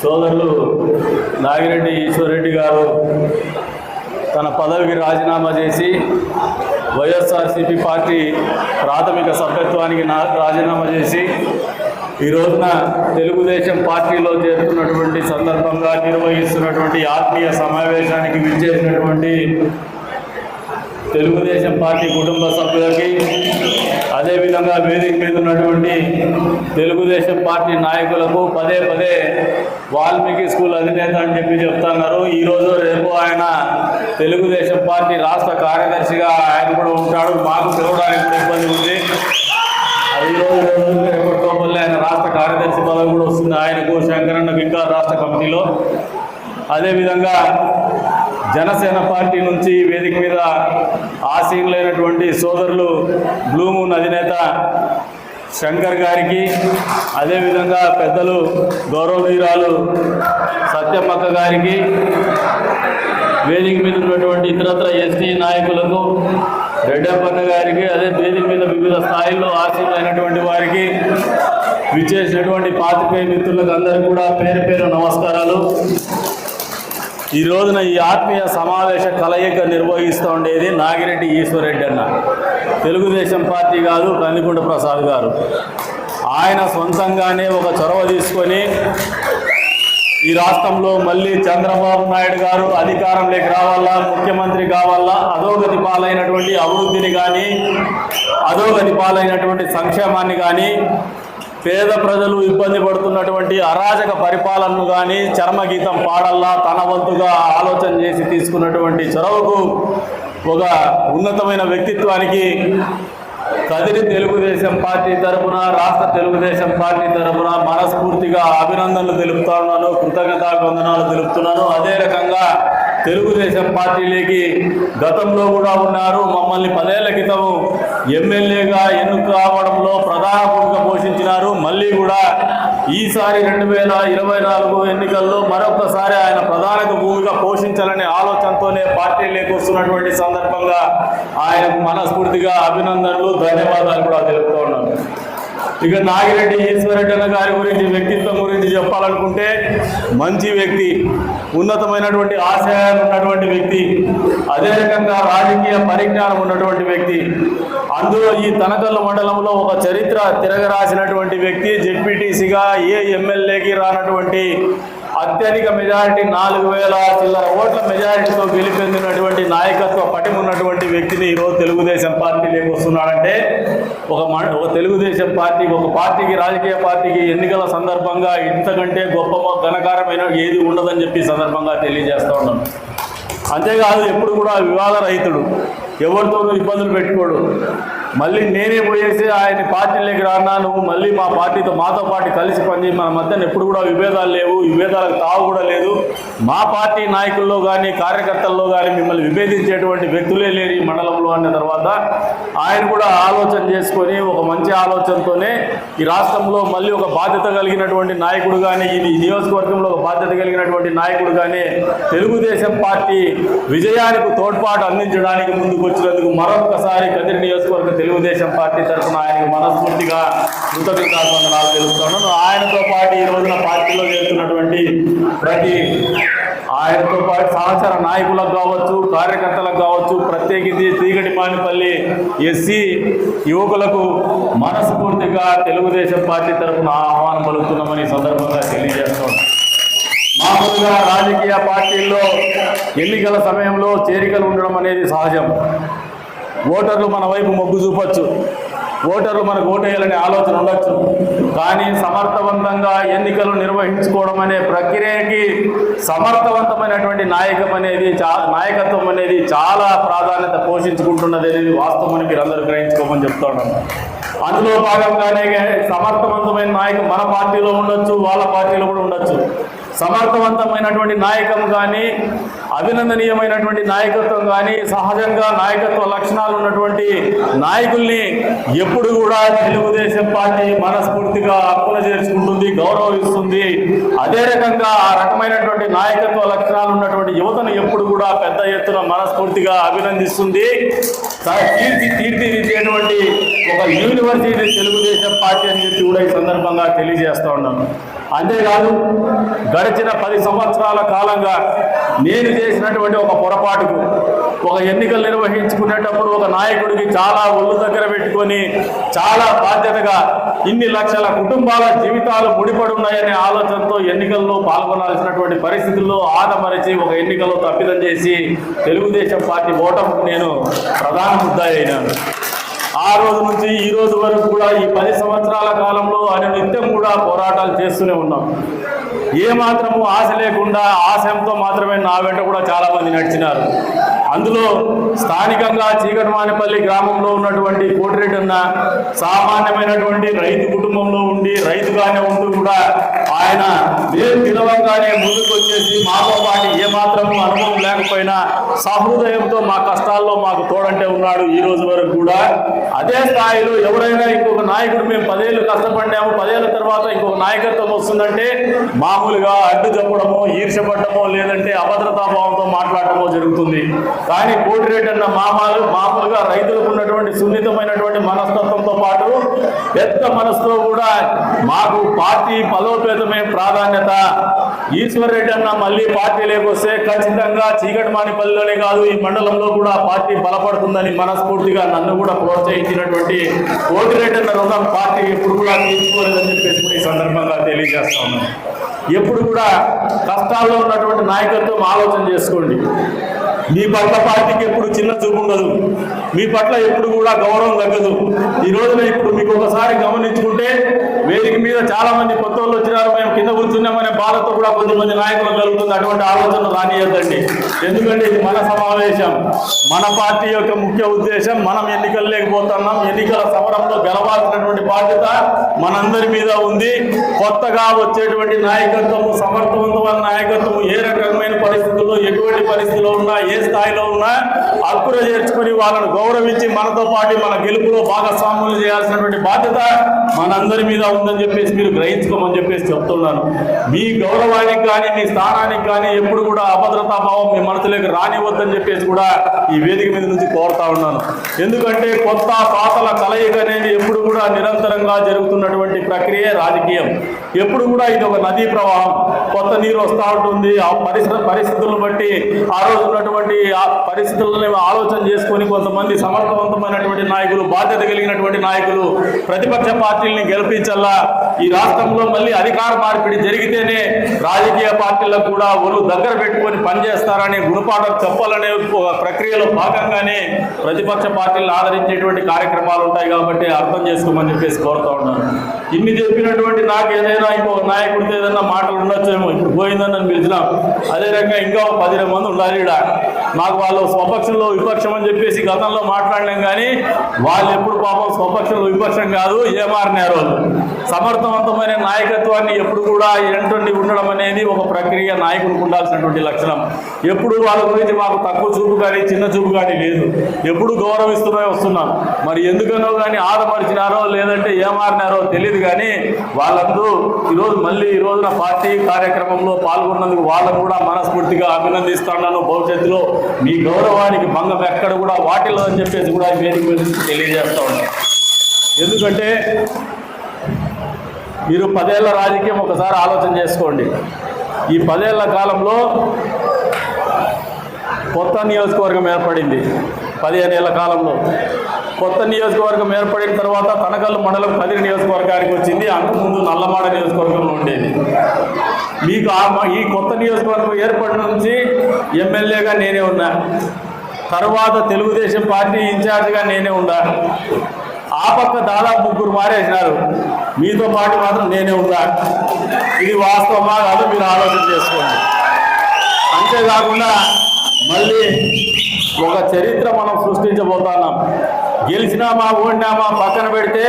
సోదరులు నాగిరెడ్డి ఈశ్వర్రెడ్డి గారు తన పదవికి రాజీనామా చేసి వైఎస్ఆర్సీపీ పార్టీ ప్రాథమిక సభ్యత్వానికి రాజీనామా చేసి ఈ రోజున తెలుగుదేశం పార్టీలో చేరుతున్నటువంటి సందర్భంగా నిర్వహిస్తున్నటువంటి ఆత్మీయ సమావేశానికి విచ్చేసినటువంటి తెలుగుదేశం పార్టీ కుటుంబ సభ్యులకి, అదేవిధంగా వేదిక మీద ఉన్నటువంటి తెలుగుదేశం పార్టీ నాయకులకు పదే పదే వాల్మీకి స్కూల్ అధినేత అని చెప్పి చెప్తున్నారు. ఈరోజు రేపు ఆయన తెలుగుదేశం పార్టీ రాష్ట్ర కార్యదర్శిగా ఆయన కూడా ఉంటాడు. మాకు పిలవడానికి కూడా ఇబ్బంది ఉంది. ఈరోజు రేపటిలోపల్లి ఆయన రాష్ట్ర కార్యదర్శి పదవి కూడా వస్తుంది ఆయనకు, శంకరన్నకు ఇంకా రాష్ట్ర కమిటీలో. అదేవిధంగా జనసేన పార్టీ నుంచి వేదిక మీద ఆసీనులైనటువంటి సోదరులు బ్లూ మూన్ అధినేత శంకర్ గారికి, అదేవిధంగా పెద్దలు గౌరవనీయురాలు సత్యమ్మక్క గారికి, వేదిక మీద ఉన్నటువంటి ఇతరత్ర ఎస్టీ నాయకులకు, రెడ్డప్పన్న గారికి, అదే వేదిక మీద వివిధ స్థాయిల్లో ఆసీనులైనటువంటి వారికి, విచ్చేసినటువంటి పాత్రికేయ మిత్రులకు అందరికీ కూడా పేరు పేరు నమస్కారాలు. ఈ రోజున ఈ ఆత్మీయ సమావేశ కలయిక నిర్వహిస్తూ ఉండేది నాగిరెడ్డి ఈశ్వర్రెడ్డి అన్న, తెలుగుదేశం పార్టీ కాదు, కందికుంట ప్రసాద్ గారు. ఆయన సొంతంగానే ఒక చొరవ తీసుకొని ఈ రాష్ట్రంలో మళ్ళీ చంద్రబాబు నాయుడు గారు అధికారంలోకి రావాలా, ముఖ్యమంత్రి కావాలా, అధోగతి పాలైనటువంటి అభివృద్ధిని కానీ, అధోగతి పాలైనటువంటి సంక్షేమాన్ని కానీ, పేద ప్రజలు ఇబ్బంది పడుతున్నటువంటి అరాజక పరిపాలనను కానీ చర్మగీతం పాడల్లా తన వంతుగా ఆలోచన చేసి తీసుకున్నటువంటి చొరవకు, ఒక ఉన్నతమైన వ్యక్తిత్వానికి కదిరి తెలుగుదేశం పార్టీ తరఫున, రాష్ట్ర తెలుగుదేశం పార్టీ తరఫున మనస్ఫూర్తిగా అభినందనలు తెలుపుతున్నాను, కృతజ్ఞతావందనాలు తెలుపుతున్నాను. అదే రకంగా తెలుగుదేశం పార్టీలోకి గతంలో కూడా ఉన్నారు. మమ్మల్ని 10 ఏళ్ల క్రితం ఎమ్మెల్యేగా ఎన్నిక కావడంలో ప్రధాన భూమిక పోషించినారు. మళ్ళీ కూడా ఈసారి 2024 ఎన్నికల్లో మరొకసారి ఆయన ప్రధాన భూమిక పోషించాలనే ఆలోచనతోనే పార్టీలోకి వస్తున్నటువంటి సందర్భంగా ఆయనకు మనస్ఫూర్తిగా అభినందనలు, ధన్యవాదాలు కూడా తెలుపుతూ ఉన్నాను. ఇక నాగిరెడ్డి ఈశ్వర్రెడ్డి అన్న గారి గురించి, వ్యక్తిత్వం గురించి చెప్పాలనుకుంటే మంచి వ్యక్తి, ఉన్నతమైనటువంటి ఆశయాలు ఉన్నటువంటి వ్యక్తి, అదే రకంగా రాజకీయ పరిజ్ఞానం ఉన్నటువంటి వ్యక్తి. అందులో ఈ తనకల్లు మండలంలో ఒక చరిత్ర తిరగరాసినటువంటి వ్యక్తి. జెడ్పీటీసీగా ఏ ఎమ్మెల్యేకి రానటువంటి అత్యధిక మెజారిటీ 4000 చిల్లర ఓట్ల మెజారిటీతో గెలిపొందినటువంటి నాయకత్వ పటిమ ఉన్నటువంటి వ్యక్తిని ఈరోజు తెలుగుదేశం పార్టీలోకి వస్తున్నాడంటే, ఒక తెలుగుదేశం పార్టీ, ఒక పార్టీకి, రాజకీయ పార్టీకి ఎన్నికల సందర్భంగా ఇంతకంటే గొప్ప ఘనకారమైన ఏది ఉండదని చెప్పి సందర్భంగా తెలియజేస్తూ ఉన్నాను. అంతేకాదు ఎప్పుడు కూడా వివాద రహితుడు, ఎవరితోనూ ఇబ్బందులు పెట్టుకోడు. మళ్ళీ నేనే పోయేసి ఆయన పార్టీలోకి రానా, నువ్వు మళ్ళీ మా పార్టీతో మాతో పాటు కలిసి పనిచేసి, మన మధ్యన ఎప్పుడు కూడా విభేదాలు లేవు, విభేదాలకు తావు కూడా లేదు. మా పార్టీ నాయకుల్లో కానీ కార్యకర్తల్లో కానీ మిమ్మల్ని విభేదించేటువంటి వ్యక్తులే లేరు ఈ మండలంలో అన్న తర్వాత ఆయన కూడా ఆలోచన చేసుకొని ఒక మంచి ఆలోచనతోనే ఈ రాష్ట్రంలో మళ్ళీ ఒక బాధ్యత కలిగినటువంటి నాయకుడు కానీ, ఈ నియోజకవర్గంలో ఒక బాధ్యత కలిగినటువంటి నాయకుడు కానీ తెలుగుదేశం పార్టీ విజయానికి తోడ్పాటు అందించడానికి ముందుకు వచ్చినందుకు మరొకసారి కదిరి నియోజకవర్గ తెలుగుదేశం పార్టీ తరఫున ఆయనకు మనస్ఫూర్తిగా కృతజ్ఞతావందనాలు తెలుపుతున్నాను. ఆయనతో పాటు ఈ రోజున పార్టీలో చేరుతున్నటువంటి ఆయనతో పాటు సహచర నాయకులకు కావచ్చు, కార్యకర్తలకు కావచ్చు, ప్రత్యేకించి తీగటిమానిపల్లి ఎస్సీ యువకులకు మనస్ఫూర్తిగా తెలుగుదేశం పార్టీ తరఫున ఆహ్వానం పలుకుతున్నామని సందర్భంగా తెలియజేస్తున్నాం. మామూలుగా రాజకీయ పార్టీల్లో ఎన్నికల సమయంలో చేరికలు ఉండడం అనేది సహజం. ఓటర్లు మన వైపు మొగ్గు చూపొచ్చు, ఓటర్లు మనకు ఓటేయాలనే ఆలోచన ఉండొచ్చు. కానీ సమర్థవంతంగా ఎన్నికలు నిర్వహించుకోవడం అనే ప్రక్రియకి సమర్థవంతమైనటువంటి నాయకత్వం అనేది చాలా ప్రాధాన్యత పోషించుకుంటున్నది అనేది వాస్తవాన్ని మీరు అందరూ గ్రహించుకోమని చెప్తున్నాను. అందులో భాగంగానే సమర్థవంతమైన నాయకులు మన పార్టీలో ఉండొచ్చు, వాళ్ళ పార్టీలో కూడా ఉండొచ్చు. సమర్థవంతమైనటువంటి నాయకం కానీ, అభినందనీయమైనటువంటి నాయకత్వం కానీ, సహజంగా నాయకత్వ లక్షణాలు ఉన్నటువంటి నాయకుల్ని ఎప్పుడు కూడా తెలుగుదేశం పార్టీ మనస్ఫూర్తిగా హక్కున చేర్చుకుంటుంది, గౌరవిస్తుంది. అదే రకంగా ఆ రకమైనటువంటి నాయకత్వ లక్షణాలు ఉన్నటువంటి యువతను ఎప్పుడు కూడా పెద్ద ఎత్తున మనస్ఫూర్తి మనస్ఫూర్తిగా అభినందిస్తుంది. తీర్చిదిద్దేటువంటి ఒక యూనివర్సిటీ తెలుగుదేశం పార్టీ అని చెప్పి కూడా ఈ సందర్భంగా తెలియజేస్తూ ఉన్నాను. అంతేకాదు గడిచిన 10 సంవత్సరాల కాలంగా నేను చేసినటువంటి ఒక పొరపాటుకు ఒక ఎన్నికలు నిర్వహించుకునేటప్పుడు ఒక నాయకుడికి చాలా ఒళ్ళు దగ్గర పెట్టుకొని చాలా బాధ్యతగా ఇన్ని లక్షల కుటుంబాల జీవితాలు ముడిపడి ఉన్నాయనే ఆలోచనతో ఎన్నికల్లో పాల్గొనాల్సినటువంటి పరిస్థితుల్లో ఆదమరిచి ఒక ఎన్నికల్లో తప్పిదం చేసి తెలుగుదేశం పార్టీ ఓటమికి నేను ప్రధాన ముద్దాయి అయినాను. ఆ రోజు నుంచి ఈ రోజు వరకు కూడా ఈ 10 సంవత్సరాల కాలంలో నిత్యం కూడా పోరాటాలు చేస్తూనే ఉన్నాం. ఏమాత్రము ఆశ లేకుండా ఆశయంతో మాత్రమే నా వెంట కూడా చాలామంది నడిచినారు. అందులో స్థానికంగా చీకటమానిపల్లి గ్రామంలో ఉన్నటువంటి కోటిరెడ్డి అన్న సామాన్యమైనటువంటి రైతు కుటుంబంలో ఉండి రైతుగానే ఉంటూ కూడా ఆయన నేను పిలవంగానే ముందుకు వచ్చేసి మాతో పాటు ఏమాత్రము అనుభవం లేకపోయినా సహృదయంతో మా కష్టాల్లో మాకు తోడంటే ఉన్నాడు ఈ రోజు వరకు కూడా. అదే స్థాయిలో ఎవరైనా ఇంకొక నాయకుడు మేము 10 ఏళ్ళు కష్టపడ్డాము, 10 ఏళ్ళ తర్వాత ఇంకొక నాయకత్వం వస్తుందంటే మామూలుగా అడ్డు చెప్పడమో ఈర్షపడ్డమో లేదంటే అభద్రతాభావంతో మాట్లాడటమో జరుగుతుంది. కానీ కోటిరెడ్డి అన్న మామూలుగా రైతులకు ఉన్నటువంటి సున్నితమైనటువంటి మనస్తత్వంతో పాటు పెద్ద మనసుతో కూడా మాకు పార్టీ బలోపేతమే ప్రాధాన్యత. ఈశ్వర్ రెడ్డి అన్న మళ్ళీ పార్టీ లేకొస్తే ఖచ్చితంగా చీకటమానిపల్లిలోనే కాదు ఈ మండలంలో కూడా పార్టీ బలపడుతుందని మనస్ఫూర్తిగా నన్ను కూడా ప్రోత్సహించినటువంటి కోటిరెడ్డి అన్న రుణం పార్టీ ఎప్పుడు కూడా తీసుకోలేదని చెప్పేసి ఈ సందర్భంగా తెలియజేస్తా ఉన్నాను. ఎప్పుడు కూడా కష్టాల్లో ఉన్నటువంటి నాయకత్వం ఆలోచన చేసుకోండి. మీ పట్ల పార్టీకి ఎప్పుడు చిన్న చూపు ఉండదు, మీ పట్ల ఎప్పుడు కూడా గౌరవం తగ్గదు. ఈ రోజున ఇప్పుడు మీకు ఒకసారి గమనించుకుంటే వేదిక మీద చాలా మంది కొత్త వాళ్ళు వచ్చినారు, మేము కింద కూర్చున్నామనే బాధతో కూడా కొంతమంది నాయకులు కలుగుతుంది. అటువంటి ఆలోచన రానియద్దండి. ఎందుకంటే ఇది మన సమావేశం, మన పార్టీ యొక్క ముఖ్య ఉద్దేశం. మనం ఎన్నికలు లేకపోతున్నాం, ఎన్నికల సమరంలో గెలవాల్సినటువంటి బాధ్యత మనందరి మీద ఉంది. కొత్తగా వచ్చేటువంటి నాయకత్వము, సమర్థవంతమైన నాయకత్వము ఏ రకమైన పరిస్థితుల్లో ఎటువంటి పరిస్థితుల్లో ఉన్నా ఏ స్థాయిలో ఉన్నా హక్కున చేర్చుకొని వాళ్ళను గౌరవించి మనతో పాటు మన గెలుపులో భాగస్వాములు చేయాల్సినటువంటి బాధ్యత మనందరి మీద ఉందని చెప్పేసి మీరు గ్రహించుకోమని చెప్పేసి చెప్తున్నాను. మీ గౌరవానికి కానీ మీ స్థానానికి కానీ ఎప్పుడు కూడా అభద్రతాభావం మీ మనసులోకి రానివద్దని చెప్పేసి కూడా ఈ వేదిక మీద నుంచి కోరుతా ఉన్నాను. ఎందుకంటే కొత్త పాతల కలయిక అనేది ఎప్పుడు కూడా నిరంతరంగా జరుగుతున్నటువంటి ప్రక్రియ రాజకీయం. ఎప్పుడు కూడా ఇది ఒక నదీ ప్రవాహం, కొత్త నీరు వస్తూ ఉంటుంది. ఆ పరిస్థితులను బట్టి ఆ రోజు ఉన్నటువంటి ఆ పరిస్థితులను ఆలోచన చేసుకొని కొంతమంది సమర్థవంతమైనటువంటి నాయకులు, బాధ్యత కలిగినటువంటి నాయకులు ప్రతిపక్ష పార్టీలని గెలిపించాలా. ఈ రాష్ట్రంలో మళ్ళీ అధికార మార్పిడి జరిగితేనే రాజకీయ పార్టీలకు కూడా ఒళ్ళు దగ్గర పెట్టుకొని పనిచేస్తారని గుణపాఠం చెప్పాలనే ప్రక్రియలో భాగంగానే ప్రతిపక్ష పార్టీలను ఆదరించేటువంటి కార్యక్రమాలు ఉంటాయి. కాబట్టి అర్థం చేసుకోమని చెప్పేసి కోరుతా ఉన్నాను. ఇన్ని చెప్పినటువంటి నాకు ఏదైనా ఇంకొక నాయకుడితో ఏదైనా మాటలు ఉండొచ్చేమో, ఇప్పుడు పోయిందని నన్ను పిలిచినాం. అదే రకంగా ఇంకా 10 మంది ఉండాలి ఇక్కడ. మాకు వాళ్ళు స్వపక్షంలో విపక్షం అని చెప్పేసి గతంలో మాట్లాడలేం, కానీ వాళ్ళు ఎప్పుడు పాపం స్వపక్షంలో విపక్షం కాదు, ఏమారినారు. సమర్థవంతమైన నాయకత్వాన్ని ఎప్పుడు కూడా ఎంటుండి ఉండడం అనేది ఒక ప్రక్రియ, నాయకుడికి ఉండాల్సినటువంటి లక్షణం. ఎప్పుడు వాళ్ళ గురించి మాకు తక్కువ చూపు కానీ చిన్న చూపు కానీ లేదు, ఎప్పుడు గౌరవిస్తూనే వస్తున్నాం. మరి ఎందుకనో కానీ ఆదమరిచినారో లేదంటే ఏమారినారో తెలియదు, కానీ వాళ్ళందరూ ఈరోజు మళ్ళీ ఈ రోజున పార్టీ కార్యక్రమంలో పాల్గొన్నందుకు వాళ్ళకు కూడా మనస్ఫూర్తిగా అభినందిస్తున్నాను. భవిష్యత్తులో మీ గౌరవానికి భంగం ఎక్కడ కూడా వాటిల్లో అని చెప్పేసి కూడా ఈ వేదిక మీద తెలియజేస్తూ ఉంటాం. ఎందుకంటే మీరు 10 ఏళ్ల రాజకీయం ఒకసారి ఆలోచన చేసుకోండి. ఈ 10 ఏళ్ల కాలంలో కొత్త నియోజకవర్గం ఏర్పడింది. 15 ఏళ్ల కాలంలో కొత్త నియోజకవర్గం ఏర్పడిన తర్వాత తనకల్లు మండలం 10 నియోజకవర్గానికి వచ్చింది. అంతకుముందు నల్లమాడ నియోజకవర్గంలో ఉండేది. మీకు ఈ కొత్త నియోజకవర్గం ఏర్పడిన నుంచి ఎమ్మెల్యేగా నేనే ఉన్నా, తర్వాత తెలుగుదేశం పార్టీ ఇన్ఛార్జిగా నేనే ఉన్నా. ఆ పక్క దాదాపు 3 మారేసినారు, మీతో పాటు మాత్రం నేనే ఉన్నా. ఇది వాస్తవమా కాదు మీరు ఆలోచన చేసుకోండి. అంతేకాకుండా మళ్ళీ ఒక చరిత్ర మనం సృష్టించబోతున్నాం. గెలిచినామా ఓడినామా పక్కన పెడితే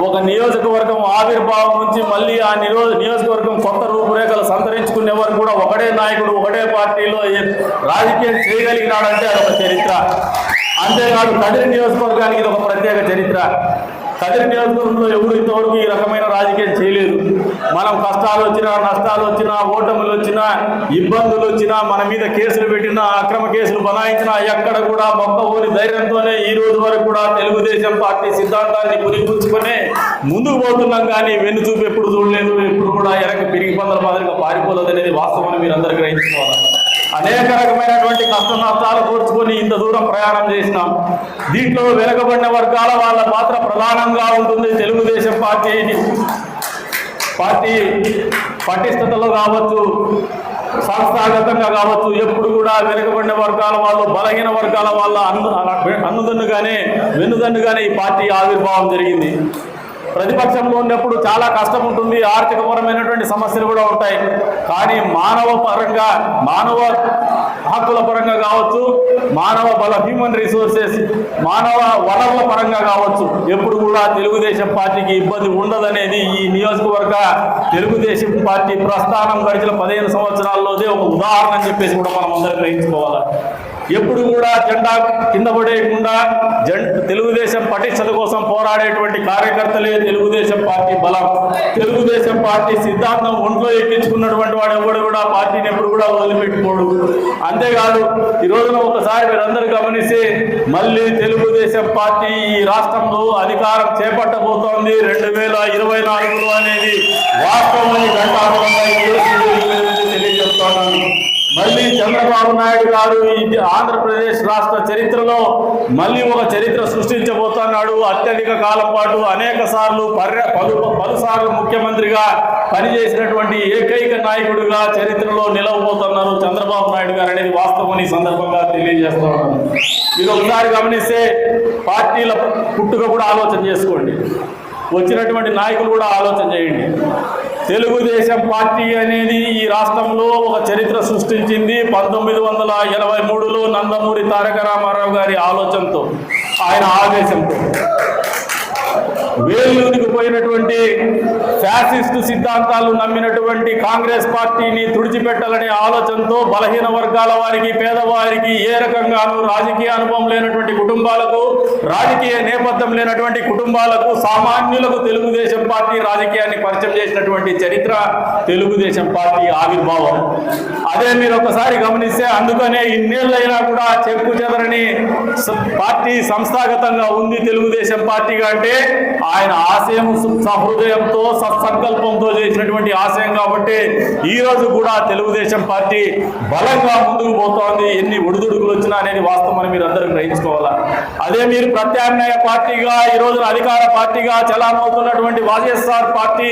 ఒక నియోజకవర్గం ఆవిర్భావం నుంచి మళ్ళీ ఆ నియోజకవర్గం కొత్త రూపురేఖలు సంతరించుకునే వరకు కూడా ఒకటే నాయకుడు ఒకటే పార్టీలో రాజకీయం చేయగలిగినాడంటే అదొక చరిత్ర. అంతేకాదు కదిరి నియోజకవర్గానికి ఇది ఒక ప్రత్యేక చరిత్ర. కదిరి నియోజకవర్గంలో ఎవరు ఇంతవరకు ఈ రకమైన రాజకీయం చేయలేదు. మనం కష్టాలు వచ్చినా, నష్టాలు వచ్చినా, ఓటములు వచ్చినా, ఇబ్బందులు వచ్చినా, మన మీద కేసులు పెట్టినా, అక్రమ కేసులు బనాయించినా ఎక్కడ కూడా మొక్కవోని ధైర్యంతోనే ఈ రోజు వరకు కూడా తెలుగుదేశం పార్టీ సిద్ధాంతాన్ని పురిపుచ్చుకొని ముందుకు పోతున్నాం. కానీ వెన్ను చూపు ఎప్పుడు చూడలేదు, ఎప్పుడు కూడా వెనక్కి పిరిగి పందల మాదిరిగా పారిపోలేదు అనేది వాస్తవాన్ని మీరు అందరూ గ్రహించుకోవాలి. అనేక రకమైనటువంటి కష్ట నష్టాలు కూర్చుకొని ఇంత దూరం ప్రయాణం చేసినాం. దీంట్లో వెనుకబడిన వర్గాల వాళ్ళ పాత్ర ప్రధానంగా ఉంటుంది. తెలుగుదేశం పార్టీ పటిష్టతలో కావచ్చు, సంస్థాగతంగా కావచ్చు, ఎప్పుడు కూడా వెనుకబడిన వర్గాల వాళ్ళు, బలహీన వర్గాల వాళ్ళ వెన్నుదన్నుగానే ఈ పార్టీ ఆవిర్భావం జరిగింది. ప్రతిపక్షంలో ఉన్నప్పుడు చాలా కష్టం ఉంటుంది, ఆర్థికపరమైనటువంటి సమస్యలు కూడా ఉంటాయి. కానీ మానవ హక్కుల పరంగా కావచ్చు, మానవ బల, హ్యూమన్ రిసోర్సెస్, మానవ వనరుల పరంగా కావచ్చు, ఎప్పుడు కూడా తెలుగుదేశం పార్టీకి ఇబ్బంది ఉండదనేది ఈ నియోజకవర్గ తెలుగుదేశం పార్టీ ప్రస్థానం గడిచిన 15 సంవత్సరాల్లోనే ఒక ఉదాహరణ అని చెప్పేసి కూడా మనం అందరం గ్రహించుకోవాలి. ఎప్పుడు కూడా జెండా కింద పడేయకుండా తెలుగుదేశం పటిష్టత కోసం పోరాడేటువంటి కార్యకర్తలే తెలుగుదేశం పార్టీ బలం. తెలుగుదేశం పార్టీ సిద్ధాంతం ఒంట్లో ఎక్కించుకున్నటువంటి వాడు ఎవడు కూడా పార్టీని ఎప్పుడు కూడా వదిలిపెట్టుకోడు. అంతేకాదు, ఈ రోజున ఒకసారి మీరందరూ గమనిస్తే మళ్ళీ తెలుగుదేశం పార్టీ ఈ రాష్ట్రంలో అధికారం చేపట్టబోతోంది 2024లో అనేది వాస్తవాన్ని ఘంటాపరంగా తెలియజేస్తున్నాను. మళ్ళీ చంద్రబాబు నాయుడు గారు ఈ ఆంధ్రప్రదేశ్ రాష్ట్ర చరిత్రలో మళ్ళీ ఒక చరిత్ర సృష్టించబోతున్నాడు. అత్యధిక కాలం పాటు అనేక సార్లు పలుసార్లు ముఖ్యమంత్రిగా పనిచేసినటువంటి ఏకైక నాయకుడిగా చరిత్రలో నిలవబోతున్నారు చంద్రబాబు నాయుడు గారు అనేది వాస్తవం ఈ సందర్భంగా తెలియజేస్తున్నాను. మీరు ఒకసారి గమనిస్తే పార్టీల పుట్టుక కూడా ఆలోచన చేసుకోండి, వచ్చినటువంటి నాయకులు కూడా ఆలోచన చేయండి. తెలుగుదేశం పార్టీ అనేది ఈ రాష్ట్రంలో ఒక చరిత్ర సృష్టించింది 1983లో నందమూరి తారక రామారావు గారి ఆలోచనతో, ఆయన ఆదేశంతో. వేలూరికి పోయినటువంటి ఫ్యాసిస్టు సిద్ధాంతాలు నమ్మినటువంటి కాంగ్రెస్ పార్టీని తుడిచిపెట్టాలనే ఆలోచనతో బలహీన వర్గాల వారికి, పేదవారికి, ఏ రకంగానూ రాజకీయ అనుభవం లేనటువంటి కుటుంబాలకు, రాజకీయ నేపథ్యం లేనటువంటి కుటుంబాలకు, సామాన్యులకు తెలుగుదేశం పార్టీ రాజకీయాన్ని పరిచయం చేసినటువంటి చరిత్ర తెలుగుదేశం పార్టీ ఆవిర్భావం. అదే మీరు ఒకసారి గమనిస్తే అందుకనే ఇన్నేళ్ళైనా కూడా చెక్కు చెదరని పార్టీ సంస్థాగతంగా ఉంది తెలుగుదేశం పార్టీగా. అంటే ఆయన ఆశయం సహృదయంతో, సత్సంకల్పంతో చేసినటువంటి ఆశయం కాబట్టి ఈ రోజు కూడా తెలుగుదేశం పార్టీ బలంగా ముందుకు పోతోంది. ఎన్ని ఒడిదుడుకులు వచ్చినా అనేది వాస్తవాన్ని మీరు అందరూ గ్రహించుకోవాలా. అదే మీరు ప్రత్యామ్నాయ పార్టీగా ఈ రోజు అధికార పార్టీగా చలామవుతున్నటువంటి వైఎస్ఆర్ పార్టీ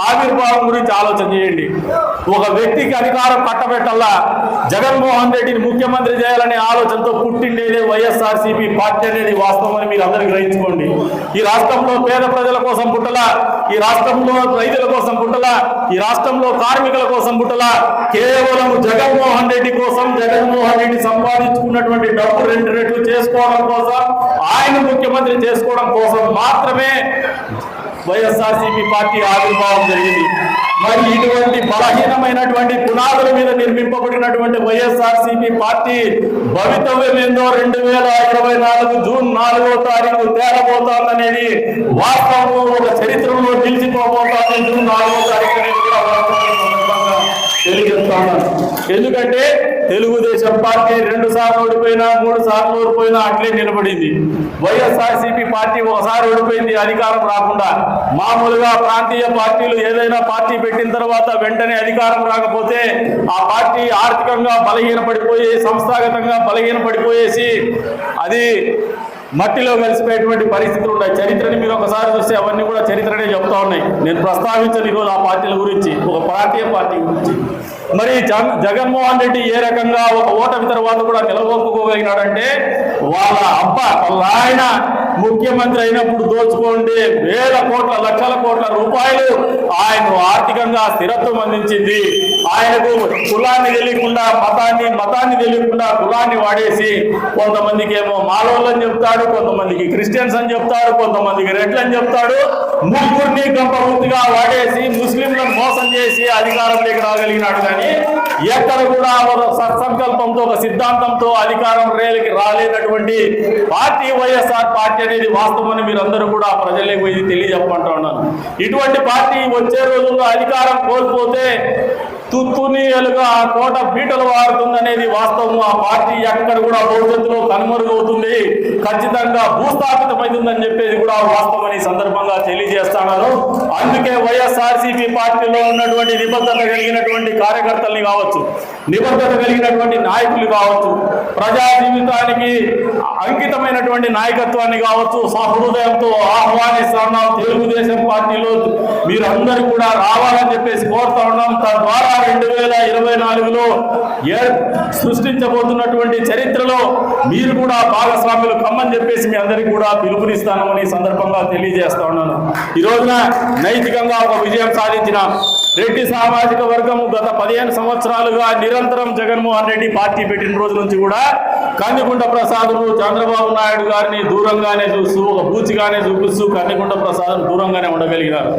ఆవిర్భావం గురించి ఆలోచన చేయండి. ఒక వ్యక్తికి అధికారం కట్టబెట్టాలా, జగన్మోహన్ రెడ్డిని ముఖ్యమంత్రి చేయాలనే ఆలోచనతో పుట్టిండేదే వైఎస్ఆర్సీపీ పార్టీ అనేది వాస్తవాన్ని మీరు అందరూ గ్రహించుకోండి. ఈ రాష్ట్రంలో పేద ప్రజల కోసం పుట్టలా, ఈ రాష్ట్రంలో రైతుల కోసం పుట్టలా, ఈ రాష్ట్రంలో కార్మికుల కోసం పుట్టలా, కేవలం జగన్మోహన్ రెడ్డి కోసం, జగన్మోహన్ రెడ్డి సంపాదించుకున్నటువంటి డబ్బు 2 రెట్లు చేసుకోవడం కోసం, ఆయన ముఖ్యమంత్రి చేసుకోవడం కోసం మాత్రమే వైఎస్ఆర్సీపీ పార్టీ ఆవిర్భావం జరిగింది. మరి ఇటువంటి బలహీనమైనటువంటి పునాదుల మీద నిర్మింపబడినటువంటి వైఎస్ఆర్సీపీ పార్టీ భవితవ్యం ఏందో 2024 జూన్ 4వ తారీఖు తేలబోతోందనేది వాస్తవం. ఒక చరిత్రలో నిలిచిపోబోతోంది జూన్ 4వ తారీఖు అనేది కూడా తెలియజేస్తాను. ఎందుకంటే తెలుగుదేశం పార్టీ 2 సార్లు ఓడిపోయినా, 3 సార్లు ఓడిపోయినా అట్లే నిలబడింది. వైఎస్ఆర్సీపీ పార్టీ ఒకసారి ఓడిపోయింది అధికారం రాకుండా. మామూలుగా ప్రాంతీయ పార్టీలు ఏదైనా పార్టీ పెట్టిన తర్వాత వెంటనే అధికారం రాకపోతే ఆ పార్టీ ఆర్థికంగా బలహీనపడిపోయి, సంస్థాగతంగా బలహీనపడిపోయేసి అది మట్టిలో కలిసిపోయేటువంటి పరిస్థితులు ఉన్నాయి. చరిత్రని మీరు ఒకసారి చూస్తే అవన్నీ కూడా చరిత్రనే చెప్తా ఉన్నాయి. నేను ప్రస్తావించను ఈరోజు ఆ పార్టీల గురించి, ఒక ప్రాంతీయ పార్టీ గురించి. మరి జగన్మోహన్ రెడ్డి ఏ రకంగా ఒక ఓటమి తర్వాత కూడా నిలబొక్కుకోగలిగినాడంటే, వాళ్ళ ఆయన ముఖ్యమంత్రి అయినప్పుడు దోచుకోండి వేల కోట్ల, లక్షల కోట్ల రూపాయలు ఆయన ఆర్థికంగా స్థిరత్వం అందించింది. ఆయనకు కులాన్ని తెలియకుండా, మతాన్ని తెలియకుండా కులాన్ని వాడేసి కొంతమందికి ఏమో మాలోళ్ళని చెప్తాడు, కొంతమందికి క్రిస్టియన్స్ అని చెప్తాడు, కొంతమందికి రెడ్లు అని చెప్తాడు. ముగ్గురిని గంపూర్తిగా వాడేసి ముస్లింలను మోసం చేసి అధికారంలోకి రాగలిగినాడు. కానీ ఎక్కడ కూడా ఒక సత్సంకల్పంతో, ఒక సిద్ధాంతంతో అధికారం రేలికి రాలేనటువంటి పార్టీ వైఎస్ఆర్ పార్టీ అనేది వాస్తవాన్ని మీరందరూ కూడా ప్రజలకు పోయి తెలియజెప్పమంటా ఉన్నాను. ఇటువంటి పార్టీ వచ్చే రోజుల్లో అధికారం కోల్పోతే తుత్తునీయలుగా ఆ కోట బీటలు వారుతుందనేది వాస్తవం. ఆ పార్టీ ఎక్కడ కూడా భవిష్యత్తులో కనుమరుగవుతుంది, ఖచ్చితంగా భూస్థాపితమైందని చెప్పేది కూడా వాస్తవం ఈ సందర్భంగా తెలియజేస్తున్నారు. అందుకే వైఎస్ఆర్సీపీ పార్టీలో ఉన్నటువంటి నిబద్ధత కలిగినటువంటి కార్యకర్తల్ని కావచ్చు, నిబద్ధత కలిగినటువంటి నాయకులు కావచ్చు, ప్రజా జీవితానికి అంకితమైనటువంటి నాయకత్వాన్ని కావచ్చు సహృదయంతో ఆహ్వానిస్తున్నాం. తెలుగుదేశం పార్టీలో మీరందరూ కూడా రావాలని చెప్పేసి కోరుతా ఉన్నాం. తద్వారా 2024లో సృష్టించబోతున్నటువంటి చరిత్రలో మీరు కూడా భాగస్వాములు కమ్మని చెప్పేసి మీ అందరికీ కూడా పిలుపునిస్తానని సందర్భంగా తెలియజేస్తా ఉన్నాను. ఈ రోజున నైతికంగా ఒక విజయం సాధించిన రెడ్డి సామాజిక వర్గము గత 15 సంవత్సరాలుగా నిరంతరం జగన్మోహన్ రెడ్డి పార్టీ పెట్టిన రోజు నుంచి కూడా కందికుంట ప్రసాదులు చంద్రబాబు నాయుడు గారిని దూరంగానే చూస్తూ ఒక బూచిగానే చూపిస్తూ కందికుంట ప్రసాద్ దూరంగానే ఉండగలిగినారు.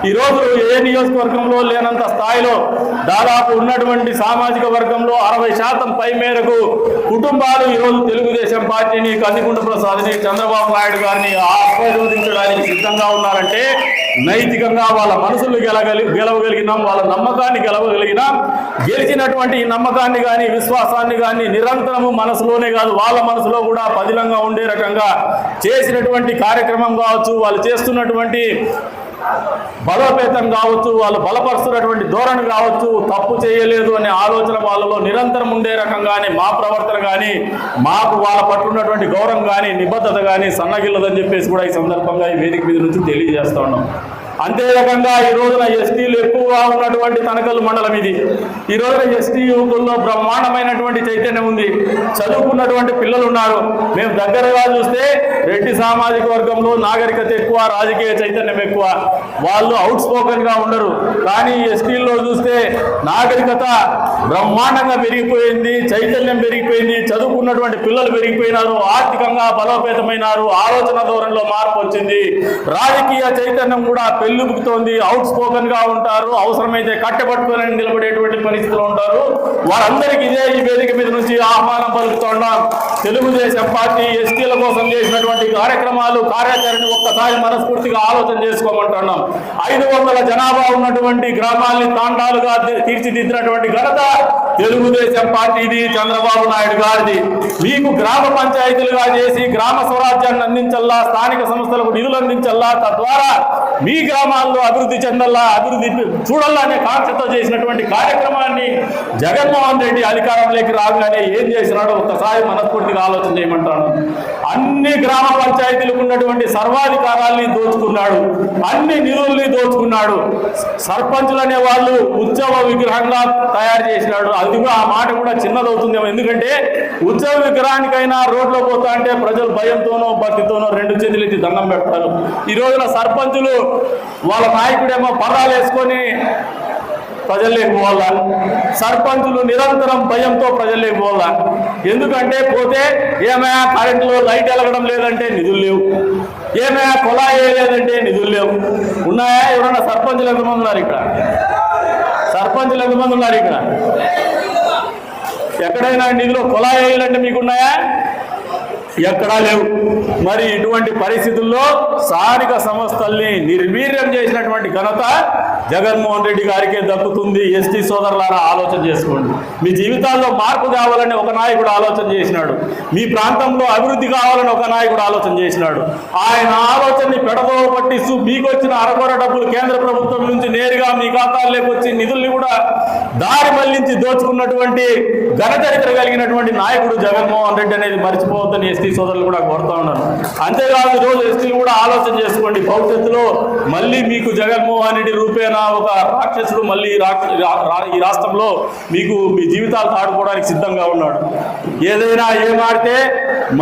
ఈ రోజు ఏ నియోజకవర్గంలో లేనంత స్థాయిలో దాదాపు ఉన్నటువంటి సామాజిక వర్గంలో 60% పై మేరకు కుటుంబాలు ఈరోజు తెలుగుదేశం పార్టీని కందికుంట ప్రసాద్ని చంద్రబాబు నాయుడు గారిని ఆశీర్వదించడానికి సిద్ధంగా ఉన్నారంటే నైతికంగా వాళ్ళ మనసులు గెలవగలిగినాం, వాళ్ళ నమ్మకాన్ని గెలవగలిగినాం. గెలిచినటువంటి ఈ నమ్మకాన్ని కానీ విశ్వాసాన్ని కానీ నిరంతరము మనసులోనే కాదు వాళ్ళ మనసులో కూడా పదిలంగా ఉండే రకంగా చేసినటువంటి కార్యక్రమం కావచ్చు, వాళ్ళు చేస్తున్నటువంటి బలోపేతం కావచ్చు, వాళ్ళు బలపరుస్తున్నటువంటి ధోరణి కావచ్చు, తప్పు చేయలేదు అనే ఆలోచన వాళ్ళలో నిరంతరం ఉండే రకంగానే మా ప్రవర్తన కానీ మాకు వాళ్ళ పట్ల ఉన్నటువంటి గౌరవం కానీ నిబద్ధత కానీ సన్నగిల్లదని చెప్పేసి కూడా ఈ సందర్భంగా ఈ వేదిక మీద నుంచి తెలియజేస్తా ఉన్నాం. అంతే రకంగా ఈ రోజున ఎస్టీలు ఎక్కువగా ఉన్నటువంటి తనకల్ మండలం ఇది. ఈ రోజున ఎస్టీ యువకుల్లో బ్రహ్మాండమైనటువంటి చైతన్యం ఉంది, చదువుకున్నటువంటి పిల్లలు ఉన్నారు. మేము దగ్గరగా చూస్తే రెడ్డి సామాజిక వర్గంలో నాగరికత ఎక్కువ, రాజకీయ చైతన్యం ఎక్కువ, వాళ్ళు అవుట్ స్పోకన్గా ఉండరు. కానీ ఎస్టీల్లో చూస్తే నాగరికత బ్రహ్మాండంగా పెరిగిపోయింది, చైతన్యం పెరిగిపోయింది, చదువుకున్నటువంటి పిల్లలు పెరిగిపోయినారు, ఆర్థికంగా బలోపేతమైనారు, ఆలోచన ధోరణిలో మార్పు వచ్చింది, రాజకీయ చైతన్యం కూడా పెళ్ళుబుకుతోంది, అవుట్ స్పోకన్ గా ఉంటారు, అవసరమైతే కట్టెపట్టుకొని నిలబడేటువంటి పరిస్థితులు ఉంటారు. వారందరికీ ఇదే ఈ వేదిక మీద నుంచి ఆహ్వానం పలుకుతున్నాం. తెలుగుదేశం పార్టీ ఎస్టీల కోసం చేసినటువంటి కార్యక్రమాలు కార్యాచరణ ఒక్కసారి మనస్ఫూర్తిగా ఆలోచన చేసుకోమంటున్నాం. 500 జనాభా ఉన్నటువంటి గ్రామాల్ని తాండాలుగా తీర్చిదిద్దినటువంటి ఘనత తెలుగుదేశం పార్టీది, చంద్రబాబు నాయుడు గారిది. మీకు గ్రామ పంచాయతీలుగా చేసి గ్రామ స్వరాజ్యాన్ని అందించల్లా, స్థానిక సంస్థలకు నిధులు అందించల్లా, తద్వారా మీ గ్రామాల్లో అభివృద్ధి చెందల్లా, అభివృద్ధి చూడల్లా అనే కాంక్షతో చేసినటువంటి కార్యక్రమాన్ని జగన్మోహన్ రెడ్డి అధికారంలోకి రాగానే ఏం చేసినాడో ఒక్కసారి మనస్ఫూర్తిగా ఆలోచన చేయమంటాను. అన్ని గ్రామ పంచాయతీలకు ఉన్నటువంటి సర్వాధికారాల్ని దోచుకున్నాడు, అన్ని నిధుల్ని దోచుకున్నాడు. సర్పంచులు అనే వాళ్ళు ఉత్సవ విగ్రహంగా తయారు చేసినాడు. అది కూడా ఆ మాట కూడా చిన్నదవుతుందేమో, ఎందుకంటే ఉత్సవ విగ్రహానికైనా రోడ్లో పోతా అంటే ప్రజలు భయంతోనో భక్తితోనో 2 చేతులు ఎత్తి దండం పెడతారు. ఈ రోజున సర్పంచులు వాళ్ళ నాయకుడేమో పదాలు వేసుకొని ప్రజల్లోకి పోవాలా, సర్పంచులు నిరంతరం భయంతో ప్రజల్లోకి పోవాలా. ఎందుకంటే పోతే ఏమైనా కరెంటులో లైట్ వెలగడం లేదంటే నిధులు లేవు, ఏమైనా కుళాయి వేయలేదంటే నిధులు లేవు. ఉన్నాయా? ఎవరన్నా సర్పంచులు ఎంతమంది ఉన్నారు ఇక్కడ? సర్పంచులు ఎంతమంది ఉన్నారు ఇక్కడ? ఎక్కడైనా నిధులు కుళాయి వేయాలంటే మీకున్నాయా? ఎక్కడా లేవు. మరి ఇటువంటి పరిస్థితుల్లో స్థానిక సంస్థల్ని నిర్వీర్యం చేసినటువంటి ఘనత జగన్మోహన్ రెడ్డి గారికే దక్కుతుంది. ఎస్టీ సోదరులారా ఆలోచన చేసుకోండి. మీ జీవితాల్లో మార్పు కావాలని ఒక నాయకుడు ఆలోచన చేసినాడు, మీ ప్రాంతంలో అభివృద్ధి కావాలని ఒక నాయకుడు ఆలోచన చేసినాడు. ఆయన ఆలోచనని పెడదోవ పట్టిస్తూ మీకు వచ్చిన అరకొర డబ్బులు కేంద్ర ప్రభుత్వం నుంచి నేరుగా మీ ఖాతాల్లోకి వచ్చి నిధుల్ని కూడా దారి మళ్లించి దోచుకున్నటువంటి ఘనచరిత్ర కలిగినటువంటి నాయకుడు జగన్మోహన్ రెడ్డి అనేది మర్చిపోవద్దని ఎస్టీ సోదరులు కూడా కోరుతా ఉన్నాను. అంతేకాదు ఈరోజు ఎస్టీలు కూడా ఆలోచన చేసుకోండి. భవిష్యత్తులో మళ్ళీ మీకు జగన్మోహన్ రెడ్డి రూపేణా ఒక రాక్షసుడు మళ్ళీ ఈ రాష్ట్రంలో మీకు మీ జీవితాలు ఆడుకోవడానికి సిద్ధంగా ఉన్నాడు. ఏదైనా ఏమాడితే